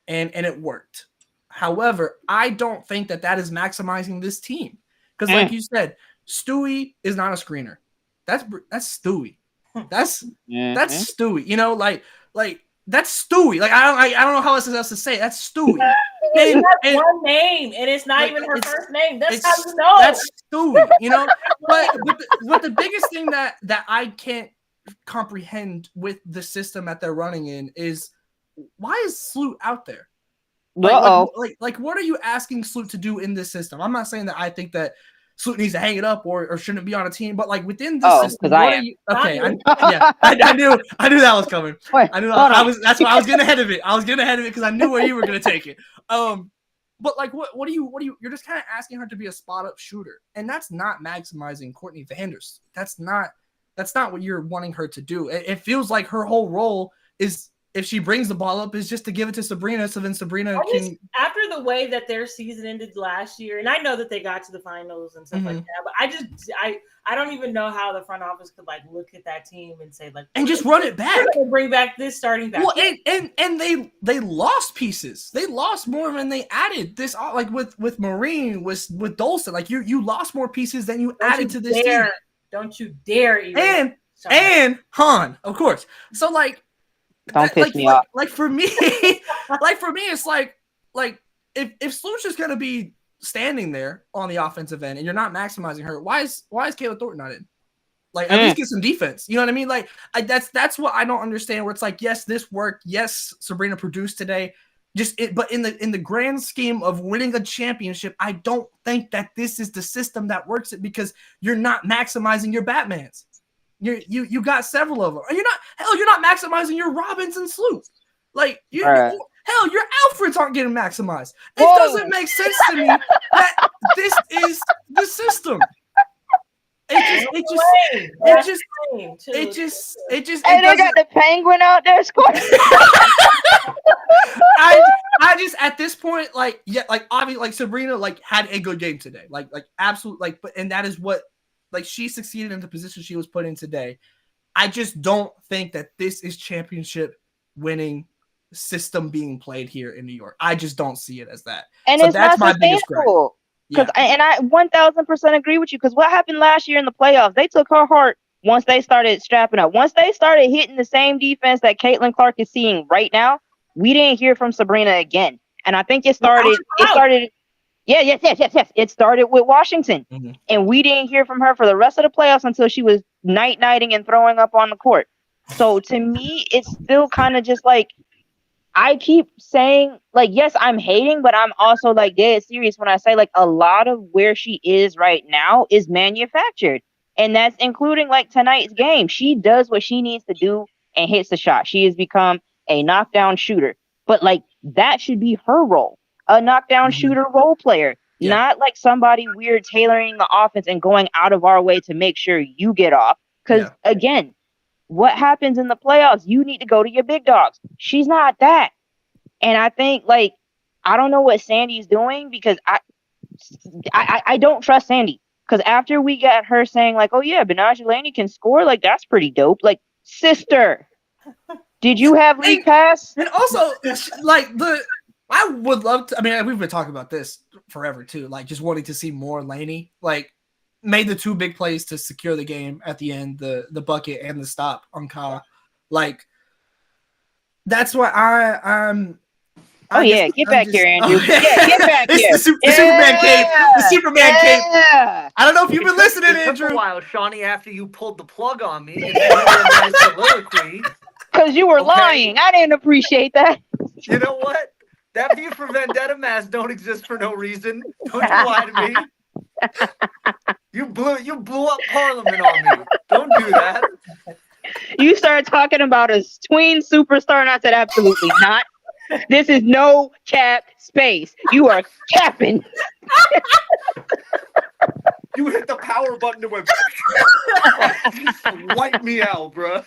and it worked. However, I don't think that is maximizing this team, because like you said, Stewie is not a screener. That's Stewie. That's Stewie. You know, like that's Stewie. Like I don't know how else to say it. That's Stewie. And one name, and it's not even her first name. That's how you know. That's Stewie. You know, but the biggest thing that I can't comprehend with the system that they're running in is, why is Sloot out there? Like what are you asking Sloot to do in this system? I'm not saying that I think that Sloot needs to hang it up or shouldn't be on a team, but like within this system, I knew that was coming. I knew that's why I was getting ahead of it. I was getting ahead of it because I knew where you were going to take it. But like, what do you? You're just kind of asking her to be a spot up shooter, and that's not maximizing Courtney Vanders. That's not what you're wanting her to do. It feels like her whole role is, if she brings the ball up, is just to give it to Sabrina, so then Sabrina can. After the way that their season ended last year, and I know that they got to the finals and stuff like that, but I don't even know how the front office could like look at that team and say like, and just run it back. Bring back this starting back. Well, and they lost pieces. They lost more than they added. This like with Marine, with Dolson, like you lost more pieces than you added to this team. Don't you dare even. And Han, of course. So like. Don't piss me off. Like for me, it's like if Sloot's just gonna be standing there on the offensive end and you're not maximizing her, why is Kayla Thornton not in? Like, at least get some defense. You know what I mean? Like, that's what I don't understand. Where it's like, yes, this worked. Yes, Sabrina produced today. But in the grand scheme of winning a championship, I don't think that this is the system that works it, because you're not maximizing your Batmans. You got several of them. You're not maximizing your Robins and Sloot. Like your Alfreds aren't getting maximized. It doesn't make sense to me that this is the system. Hey, they got the penguin out there scoring. I just at this point, like, yeah, like obviously, like Sabrina, like had a good game today, like absolute, like, but and that is what, like, she succeeded in the position she was put in today. I just don't think that this is championship winning system being played here in New York. I just don't see it as that. And so it's that's not my biggest gripe. Because I 1000% agree with you. Because what happened last year in the playoffs, they took her heart once they started strapping up. Once they started hitting the same defense that Caitlin Clark is seeing right now, we didn't hear from Sabrina again. And I think it started. Yes. It started with Washington, and we didn't hear from her for the rest of the playoffs until she was nighting and throwing up on the court. So to me, it's still kind of just like, I keep saying, like, yes, I'm hating, but I'm also like dead serious when I say, like, a lot of where she is right now is manufactured. And that's including, like, tonight's game. She does what she needs to do and hits the shot. She has become a knockdown shooter. But, like, that should be her role. A knockdown shooter role player. Yeah. Not like somebody weird tailoring the offense and going out of our way to make sure you get off. Because, again, what happens in the playoffs? You need to go to your big dogs. She's not that. And I think, like, I don't know what Sandy's doing, because I don't trust Sandy. Because after we got her saying, like, oh, yeah, Benaja Laney can score, like, that's pretty dope. Like, sister, did you have league pass? And also, like, I would love to, I mean, we've been talking about this forever, too. Like, just wanting to see more Laney. Like, made the two big plays to secure the game at the end, the bucket and the stop on Kyle. Like, that's why I'm. Get back here, Andrew. Get back here. The Superman cape. The Superman cape. I don't know if you've been listening, Andrew. Andrew. It took a while, Shawnee, after you pulled the plug on me. It's a nice soliloquy. Because you were lying. I didn't appreciate that. You know what? That view for Vendetta masks don't exist for no reason. Don't you lie to me. You blew up Parliament on me. Don't do that. You started talking about a tween superstar, and I said, absolutely not. This is no cap space. You are capping. You hit the power button and went. Wipe me out, bro.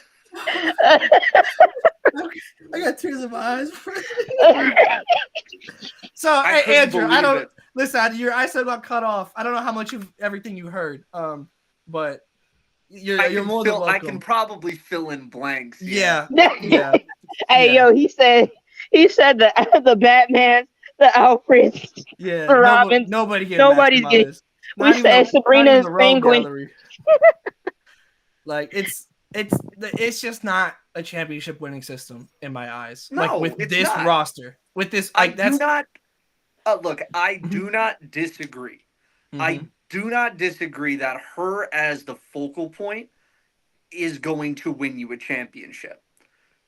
I got tears in my eyes. So, hey, Andrew, I don't listen. Your eyesight got cut off. I don't know how much of everything you heard, but you're more than welcome. I can probably fill in blanks. Yeah. Hey, yo, he said the Batman, the Alfred, the Robin. Nobody's getting. We said Sabrina's penguin. Like, it's just not a championship winning system in my eyes. No, like, with this roster, with this, like, that's not. Look, I do not disagree. I do not disagree that her as the focal point is going to win you a championship.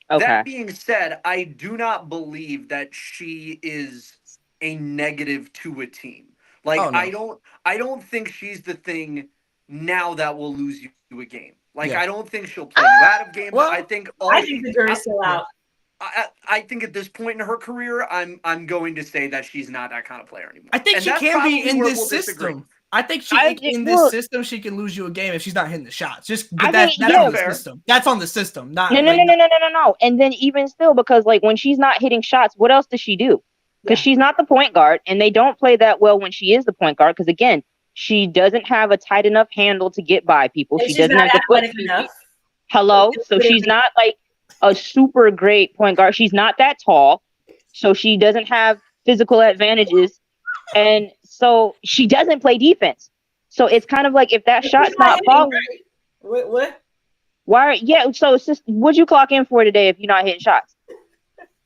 Okay. That being said, I do not believe that she is a negative to a team. Like, I don't think she's the thing now that will lose you a game. Like, I don't think she'll play you out of games. Well, I think the jury's still out. I think at this point in her career, I'm going to say that she's not that kind of player anymore. I think she can be in this system. I think in this system she can lose you a game if she's not hitting the shots. That's on the system. That's on the system. Not no. And then even still, because, like, when she's not hitting shots, what else does she do? Because she's not the point guard, and they don't play that well when she is the point guard. Because, again, she doesn't have a tight enough handle to get by people. She doesn't have the foot enough. Hello, so she's not like a super great point guard. She's not that tall, so she doesn't have physical advantages, and so she doesn't play defense. So it's kind of like, if that shot's not falling. What? Why? Yeah. So it's just, what'd you clock in for today if you're not hitting shots?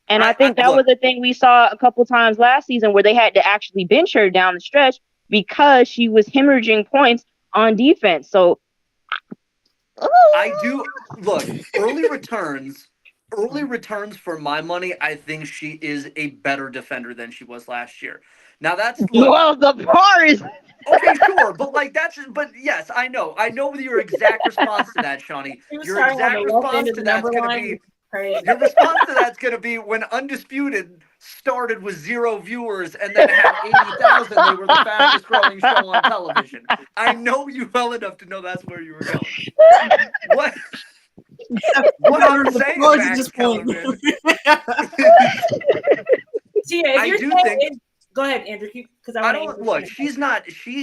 And I think that was the thing we saw a couple times last season, where they had to actually bench her down the stretch because she was hemorrhaging points on defense. So I do look, early returns for my money. I think she is a better defender than she was last year. Now that's well, the bar is okay, sure, but yes, I know your exact response to that, Shawnee. Your exact response to that's going to be Crazy. Your response to that's going to be when Undisputed started with 0 viewers and then had 80,000, they were the fastest growing show on television. I know you well enough to know that's where you were going. What I'm saying, Max Kellerman, I do think. Go ahead, Andrew. Because I don't look. She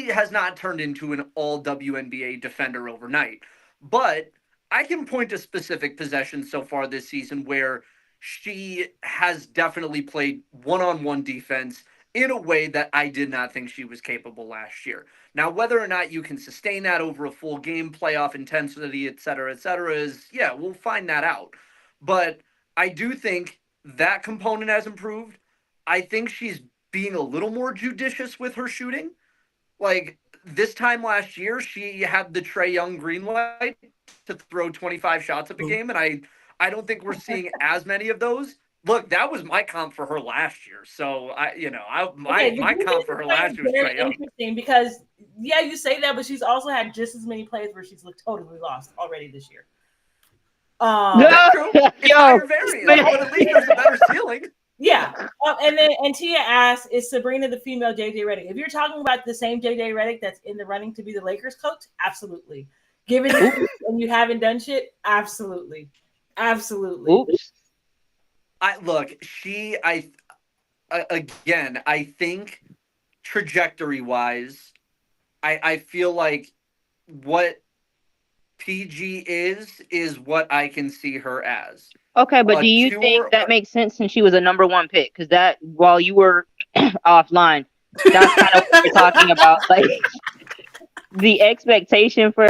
has not turned into an all WNBA defender overnight, but I can point to specific possessions so far this season where she has definitely played one-on-one defense in a way that I did not think she was capable last year. Now, whether or not you can sustain that over a full game, playoff intensity, et cetera, is, yeah, we'll find that out. But I do think that component has improved. I think she's being a little more judicious with her shooting. Like this time last year, she had the Trae Young green light to throw 25 shots at the game, and I don't think we're seeing as many of those. Look, that was my comp for her last year. So my comp for her last year was Trae Young. Interesting because you say that, but she's also had just as many plays where she's looked totally lost already this year. That's true. It's higher variance, but at least there's a better ceiling. Yeah, and Tia asks, "Is Sabrina the female JJ Redick?" If you're talking about the same JJ Redick that's in the running to be the Lakers coach, absolutely. Given and you haven't done shit, absolutely. Oops. I think trajectory wise, I feel like what PG is what I can see her as. Okay, but do you think that makes sense since she was a number 1 pick? Because that, while you were offline, that's kind of what we're talking about. Like, the expectation for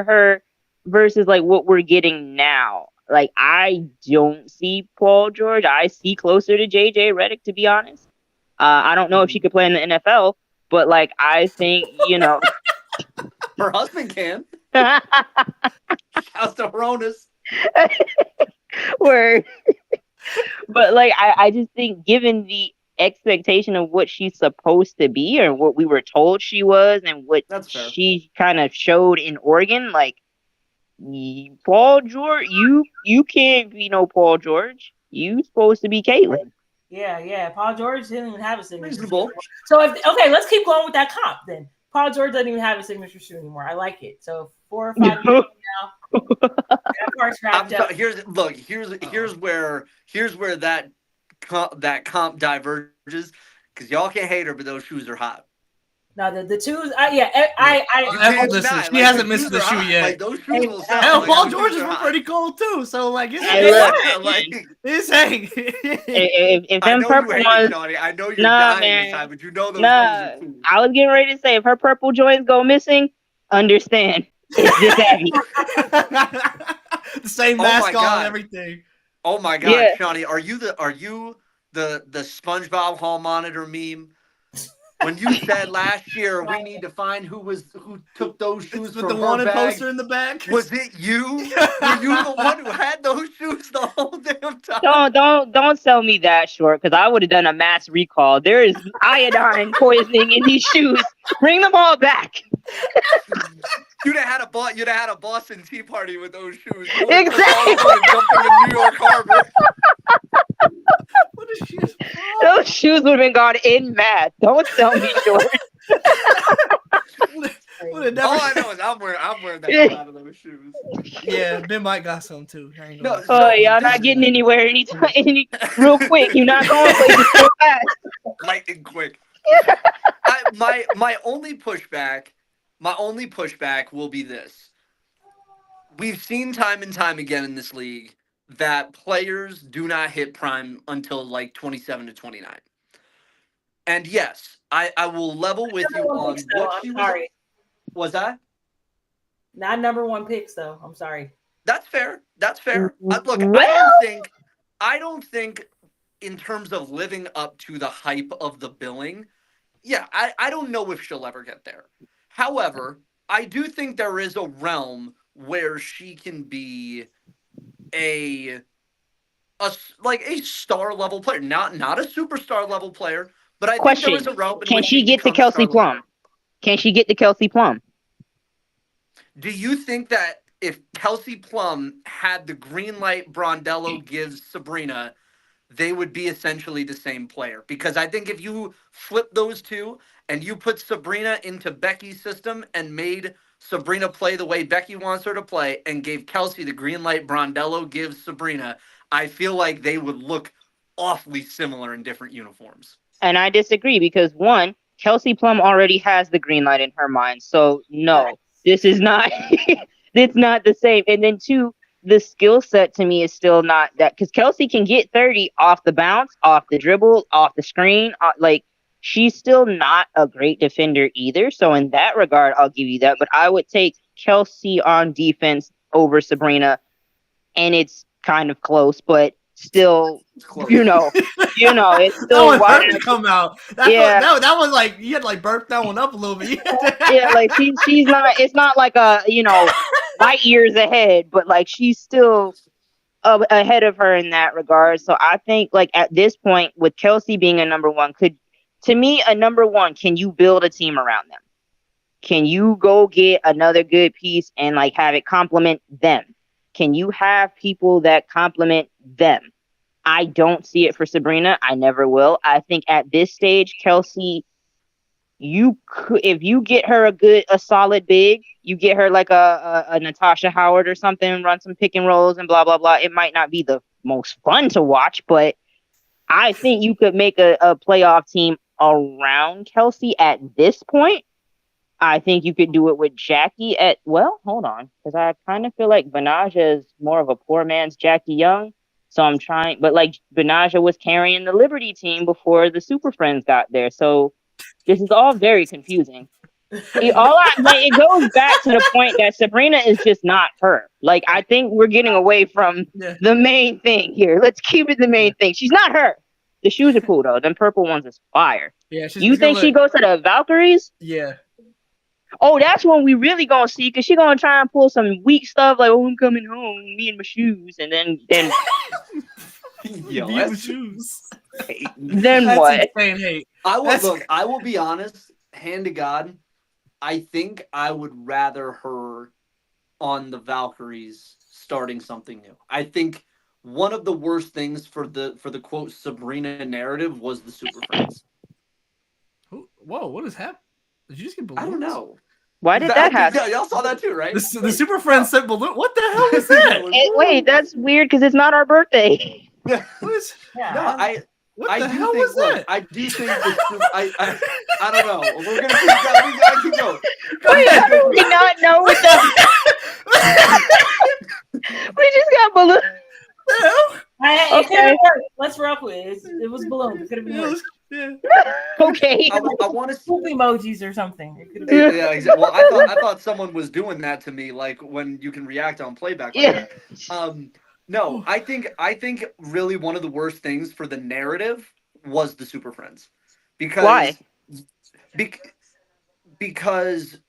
her versus, like, what we're getting now. Like, I don't see Paul George. I see closer to JJ Redick, to be honest. I don't know if she could play in the NFL, but, like, I think, her husband can. Shouts to Ronas. Word. But like I just think given the expectation of what she's supposed to be or what we were told she was and what she kind of showed in Oregon, like Paul George, you can't be no Paul George. You supposed to be Caitlin. Yeah. Paul George didn't even have a signature. Reasonable. So let's keep going with that comp then. Paul George doesn't even have a signature shoe anymore. I like it. So 4 or 5 years now, that part's wrapped up. Here's where that comp diverges because y'all can't hate her, but those shoes are hot. No, the twos. Listen, she hasn't missed the shoe yet. Like, those shoes will and Paul George's were pretty cold too. So like, If I them know purple you ones, I know you're dying inside, but you know those shoes are cool. I was getting ready to say if her purple joints go missing, understand it's this heavy. The same mask on and everything. Oh my God, yeah. Shawnee, are you the SpongeBob hall monitor meme? When you said last year we need to find who took those shoes with from the wanted bag, poster in the back. Was it you? Were you the one who had those shoes the whole damn time? Don't sell me that short because I would have done a mass recall. There is iodine poisoning in these shoes. Bring them all back. You'd have had a Boston Tea Party with those shoes. Exactly. Jumping in New York Harbor. What is she? Those shoes would have been gone in mass. Don't sell me short. All I know is I'm wearing the hell out of those shoes. Yeah, Ben might got some too. Y'all not getting anywhere real quick. You're not going places so fast. Lightning quick. My only pushback will be this. We've seen time and time again in this league that players do not hit prime until like 27 to 29. And yes, I will level with you on what she was. Was that? Not number 1 picks though. I'm sorry. That's fair. Look, I don't think in terms of living up to the hype of the billing, I don't know if she'll ever get there. However, I do think there is a realm where she can be a star level player, not a superstar level player, but I think there is a realm. Can she get to Kelsey Plum? Can she get to Kelsey Plum? Do you think that if Kelsey Plum had the green light Brondello gives Sabrina, they would be essentially the same player. Because I think if you flip those two and you put Sabrina into Becky's system and made Sabrina play the way Becky wants her to play and gave Kelsey the green light Brondello gives Sabrina, I feel like they would look awfully similar in different uniforms. And I disagree because one, Kelsey Plum already has the green light in her mind. So no, this is not it's not the same. And then two, the skill set to me is still not that, because Kelsey can get 30 off the bounce, off the dribble, off the screen. Like, she's still not a great defender either. So in that regard, I'll give you that. But I would take Kelsey on defense over Sabrina, and it's kind of close, but still, you know, it's still that one hurt to come out. That was like, you had to like burp that one up a little bit. Yeah, like she's not. It's not like light years ahead, but like she's still ahead of her in that regard. So I think like at this point, with Kelsey being a number one, a number one, can you build a team around them? Can you go get another good piece and like have it complement them? Can you have people that complement them? I don't see it for Sabrina. I never will. I think at this stage, Kelsey, you could, if you get her a solid big, you get her like a Natasha Howard or something, run some pick and rolls and blah, blah, blah. It might not be the most fun to watch, but I think you could make a playoff team around Kelsey at this point. I think you could do it with Jackie hold on, because I kind of feel like Benaja is more of a poor man's Jackie Young. So I'm trying, but like Benaja was carrying the Liberty team before the Super Friends got there. So this is all very confusing. It goes back to the point that Sabrina is just not her. Like, I think we're getting away from the main thing here. Let's keep it the main thing. She's not her. The shoes are cool though. Them purple ones is fire. Yeah. You think she goes to the Valkyries? Yeah. Oh, that's when we really gonna see, because she gonna try and pull some weak stuff like, "Oh, I'm coming home, me and my shoes," and then Yo, that's shoes. Then that's what? Insane hate. I will be honest, hand to God, I think I would rather her on the Valkyries starting something new. I think one of the worst things for the quote Sabrina narrative was the Super Friends. Whoa, what is happening? Did you just get balloons? I don't know. Why did that happen? Yeah, y'all saw that too, right? The Super Friends sent balloon. What the hell was that? Wait, that's weird because it's not our birthday. What do that? I do think I don't know. We're gonna keep going. Wait, how do we not know what we just got balloons. Okay, let's rock with it. It was balloons. It could have been worse. Yeah. Okay. I want to poop emojis or something. It could have been. Yeah, exactly. Well, I thought someone was doing that to me, like when you can react on playback. Like that. No, I think really one of the worst things for the narrative was the Super Friends, because why? Because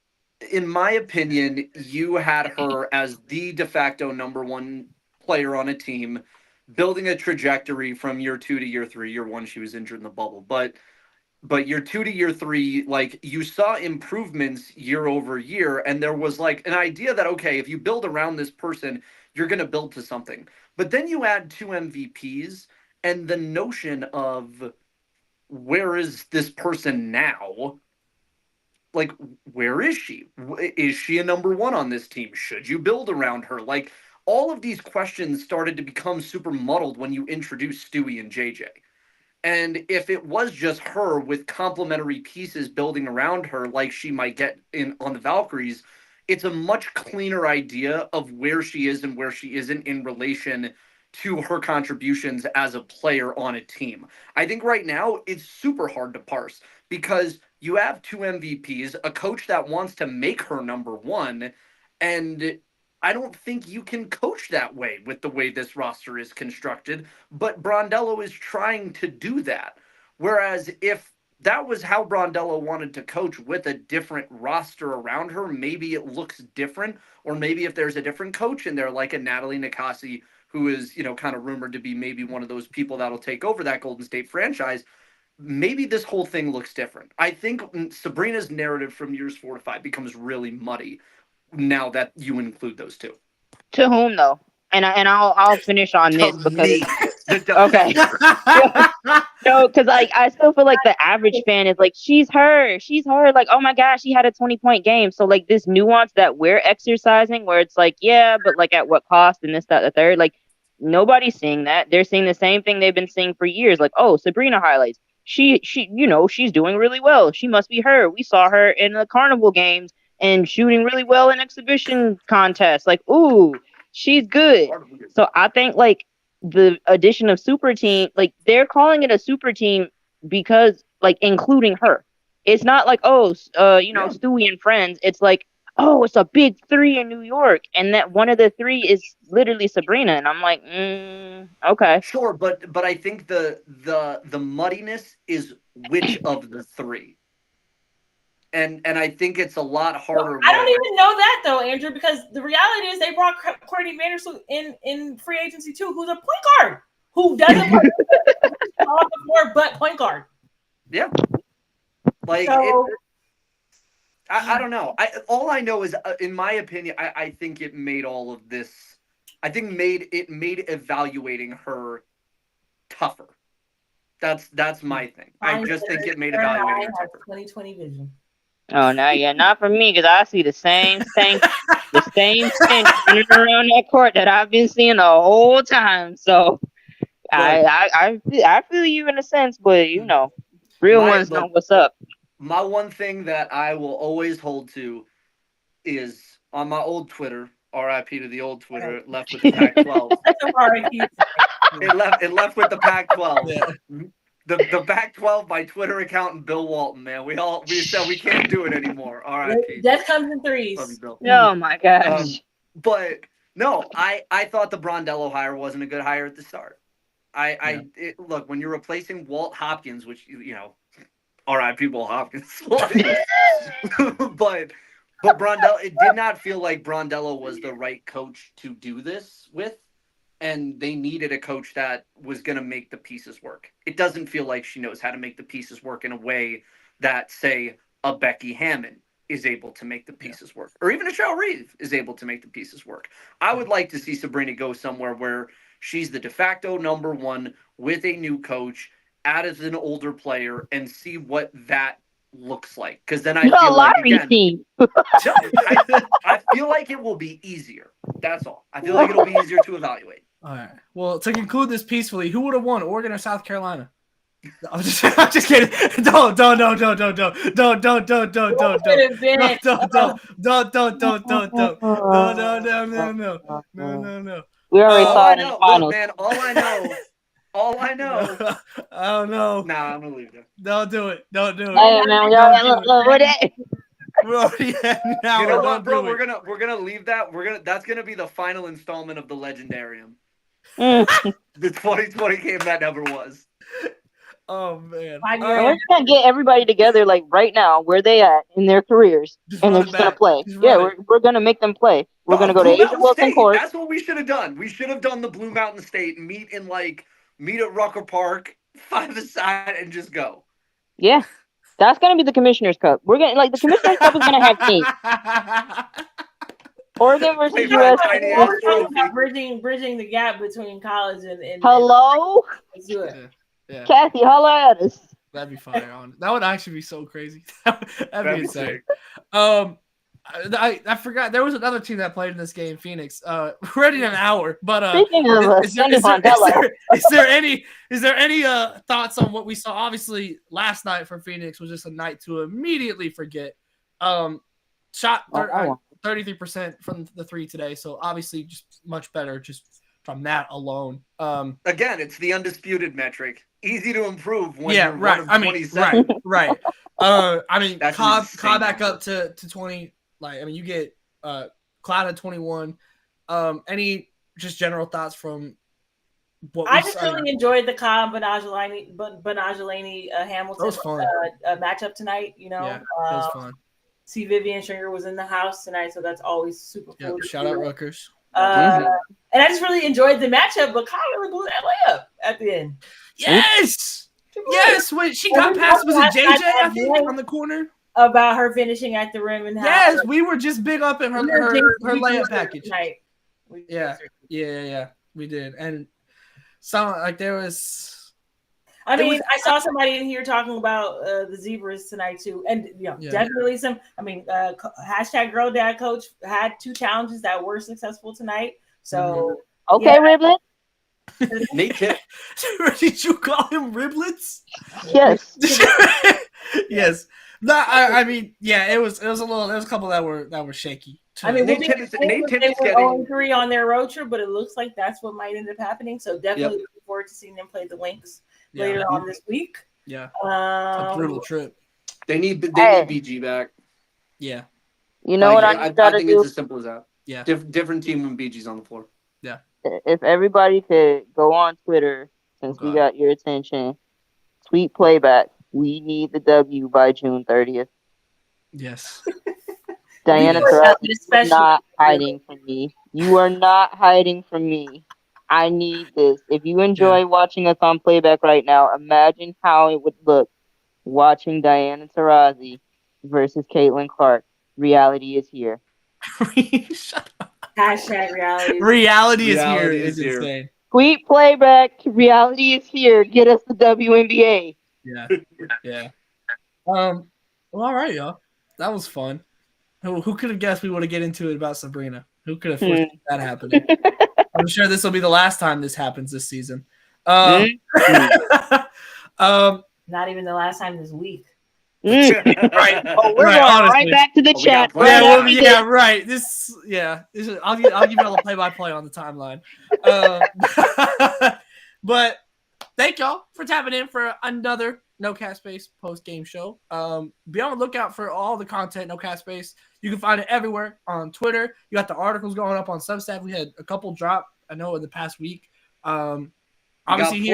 in my opinion, you had her as the de facto number one player on a team, building a trajectory from year 2 to year 3. Year 1, she was injured in the bubble, but year 2 to year 3, like, you saw improvements year over year, and there was like an idea that, okay, if you build around this person, you're going to build to something. But then you add 2 MVPs, and the notion of where is this person now? Like, where is she? Is she a number one on this team? Should you build around her? Like, all of these questions started to become super muddled when you introduced Stewie and JJ. And if it was just her with complementary pieces building around her, like she might get in on the Valkyries, it's a much cleaner idea of where she is and where she isn't in relation to her contributions as a player on a team. I think right now it's super hard to parse because you have 2 MVPs, a coach that wants to make her number one, and I don't think you can coach that way with the way this roster is constructed, but Brondello is trying to do that. Whereas if that was how Brondello wanted to coach with a different roster around her, maybe it looks different, or maybe if there's a different coach in there, like a Natalie Nikasi, who is, kind of rumored to be maybe one of those people that'll take over that Golden State franchise, maybe this whole thing looks different. I think Sabrina's narrative from years 4 to 5 becomes really muddy now that you include those two. To whom though? And I'll finish on To this because me, okay. No, because like I still feel like the average fan is like, she's her. Like, oh my gosh, she had a 20-point game. So like this nuance that we're exercising, where it's like, yeah, but like at what cost and this, that, the third. Like nobody's seeing that. They're seeing the same thing they've been seeing for years. Like, oh, Sabrina highlights. She, she's doing really well. She must be her. We saw her in the carnival games and shooting really well in exhibition contests. Like, ooh, she's good. So I think like the addition of super team, like they're calling it a super team because like including her. It's not like, oh, Stewie and friends. It's like, oh, it's a big three in New York, and that one of the three is literally Sabrina, and I'm like, okay, sure, but I think the muddiness is which of the three, and I think it's a lot harder. I don't even know that though, Andrew, because the reality is they brought Courtney Vandersloot in free agency too, who's a point guard who doesn't play off the floor but point guard. Yeah, like so, I don't know. All I know is, in my opinion, I think it made all of this. I think made evaluating her tougher. That's my thing. I just think it made evaluating her tougher. 2020 vision. Oh no, yeah, not for me, because I see the same thing, running around that court that I've been seeing the whole time. So I feel you in a sense, but real ones know what's up. My one thing that I will always hold to is on my old Twitter. R.I.P. to the old Twitter. It left with the Pac-12. it left with the Pac-12. Yeah. The Pac-12, my Twitter account, and Bill Walton, man. We said we can't do it anymore. R.I.P. Death comes in threes. Love you, Bill. Oh my gosh. But no, I thought the Brondello hire wasn't a good hire at the start. Look, when you're replacing Walt Hopkins, which R.I.P. Walt Hopkins, but Brondello, it did not feel like Brondello was the right coach to do this with. And they needed a coach that was going to make the pieces work. It doesn't feel like she knows how to make the pieces work in a way that, say, a Becky Hammond is able to make the pieces work. Or even a Cheryl Reeve is able to make the pieces work. I would like to see Sabrina go somewhere where she's the de facto number one with a new coach, add as an older player, and see what that looks like. Because then I feel like, again, I feel like it will be easier. That's all. I feel like it'll be easier to evaluate. All right. Well, to conclude this peacefully, who would have won, Oregon or South Carolina? I'm just kidding. Don't. No. We already saw it in the finals. Look, man, all I know. Oh no. Nah, I'm gonna leave it. Don't do it. Hey man, we already look what it. We're already at an hour. You know what, bro? We're gonna leave that. That's gonna be the final installment of the Legendarium. The 2020 game that never was. Oh man. We're just gonna get everybody together like right now, where they at in their careers, and they're just gonna play. We're gonna make them play. We're gonna go to Asia Wilson Court. That's what we should have done. We should have done the Blue Mountain State and meet at Rucker Park, 5-a-side, and just go. Yeah. That's gonna be the Commissioner's Cup. We're gonna the Commissioner's Cup is gonna have teams. Oregon versus US. We're talking about bridging the gap between college and hello. Let's do it. Yeah. Kathy, holla at us. That'd be fire. That would actually be so crazy. That'd be insane. I forgot there was another team that played in this game, Phoenix. We're already in an hour, but speaking of is there any thoughts on what we saw? Obviously, last night for Phoenix was just a night to immediately forget. Shot 33% from the three today, so obviously just much better just from that alone. Again, it's the undisputed metric. Easy to improve when you're right. One of 27. Right. I mean, Cobb back number. up to 20. Like, I mean, you get Cloud at 21. Any just general thoughts from what I just really enjoyed the Cobb Benajelani Hamilton matchup tonight. Yeah, it was fun. See, Vivian Stringer was in the house tonight, so that's always super cool. Shout out Rutgers. And I just really enjoyed the matchup, but Cobb really blew that layup at the end. Yes. When she got past, was it JJ? I think on the corner. About her finishing at the rim and how we were just big up in her layup package. Yeah. We did, and some like there was. I mean, I saw somebody in here talking about the Zebras tonight too, and definitely some. I mean, hashtag Girl Dad Coach had 2 challenges that were successful tonight. So okay, Riblet. Nate Tipp. Did you call him Riblets? Yes. Yes. No, I mean, yeah, it was a little. There was a couple that were shaky. I mean, Nate Tipp is they were getting 0-3 on their road trip, but it looks like that's what might end up happening. So definitely looking forward to seeing them play the Lynx later on this week. Yeah, a brutal trip. They need BG back. Yeah. You know what I think it's as simple as that. Yeah. Different team when BG's on the floor. Yeah. If everybody could go on Twitter, since we got your attention, tweet playback. We need the W by June 30th. Yes. Diana Taurasi is not hiding from me. You are not hiding from me. I need this. If you enjoy watching us on playback right now, imagine how it would look watching Diana Taurasi versus Caitlin Clark. Reality is here. Shut up. Hashtag reality. Reality is here. It's insane. Tweet playback. Reality is here. Get us the WNBA. Yeah. Yeah. Well, all right, y'all. That was fun. Who could have guessed we would have get into it about Sabrina? Who could have foreseen that happening? I'm sure this will be the last time this happens this season. Not even the last time this week. Right. Oh, we're going right back to the chat. Yeah, right. I'll give you all the play-by-play on the timeline. But thank y'all for tapping in for another No Cap Space post-game show. Be on the lookout for all the content No Cap Space. You can find it everywhere on Twitter. You got the articles going up on Substack. We had a couple drop, I know, in the past week. Obviously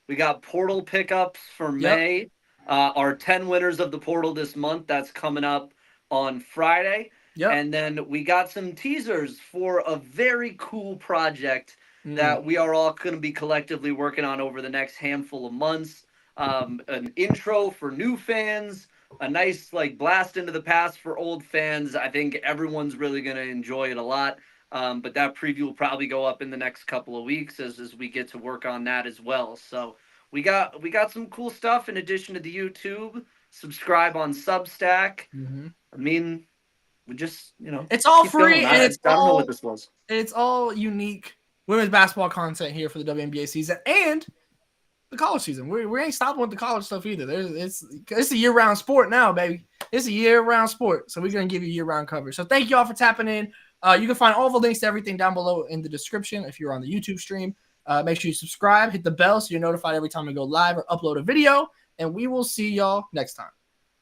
we got portal pickups for May. Our 10 winners of the portal this month, that's coming up on Friday. Yep. And then we got some teasers for a very cool project that we are all going to be collectively working on over the next handful of months. An intro for new fans, a nice blast into the past for old fans. I think everyone's really going to enjoy it a lot. But that preview will probably go up in the next couple of weeks as we get to work on that as well. So we got some cool stuff in addition to the YouTube. Subscribe on Substack. I mean, we just, it's all free, and I don't know what this was. It's all unique women's basketball content here for the WNBA season and the college season. We ain't stopping with the college stuff either. It's a year-round sport now, baby. It's a year-round sport, so we're gonna give you year-round coverage. So thank you all for tapping in. You can find all the links to everything down below in the description if you're on the YouTube stream. Make sure you subscribe, hit the bell so you're notified every time we go live or upload a video, and we will see y'all next time.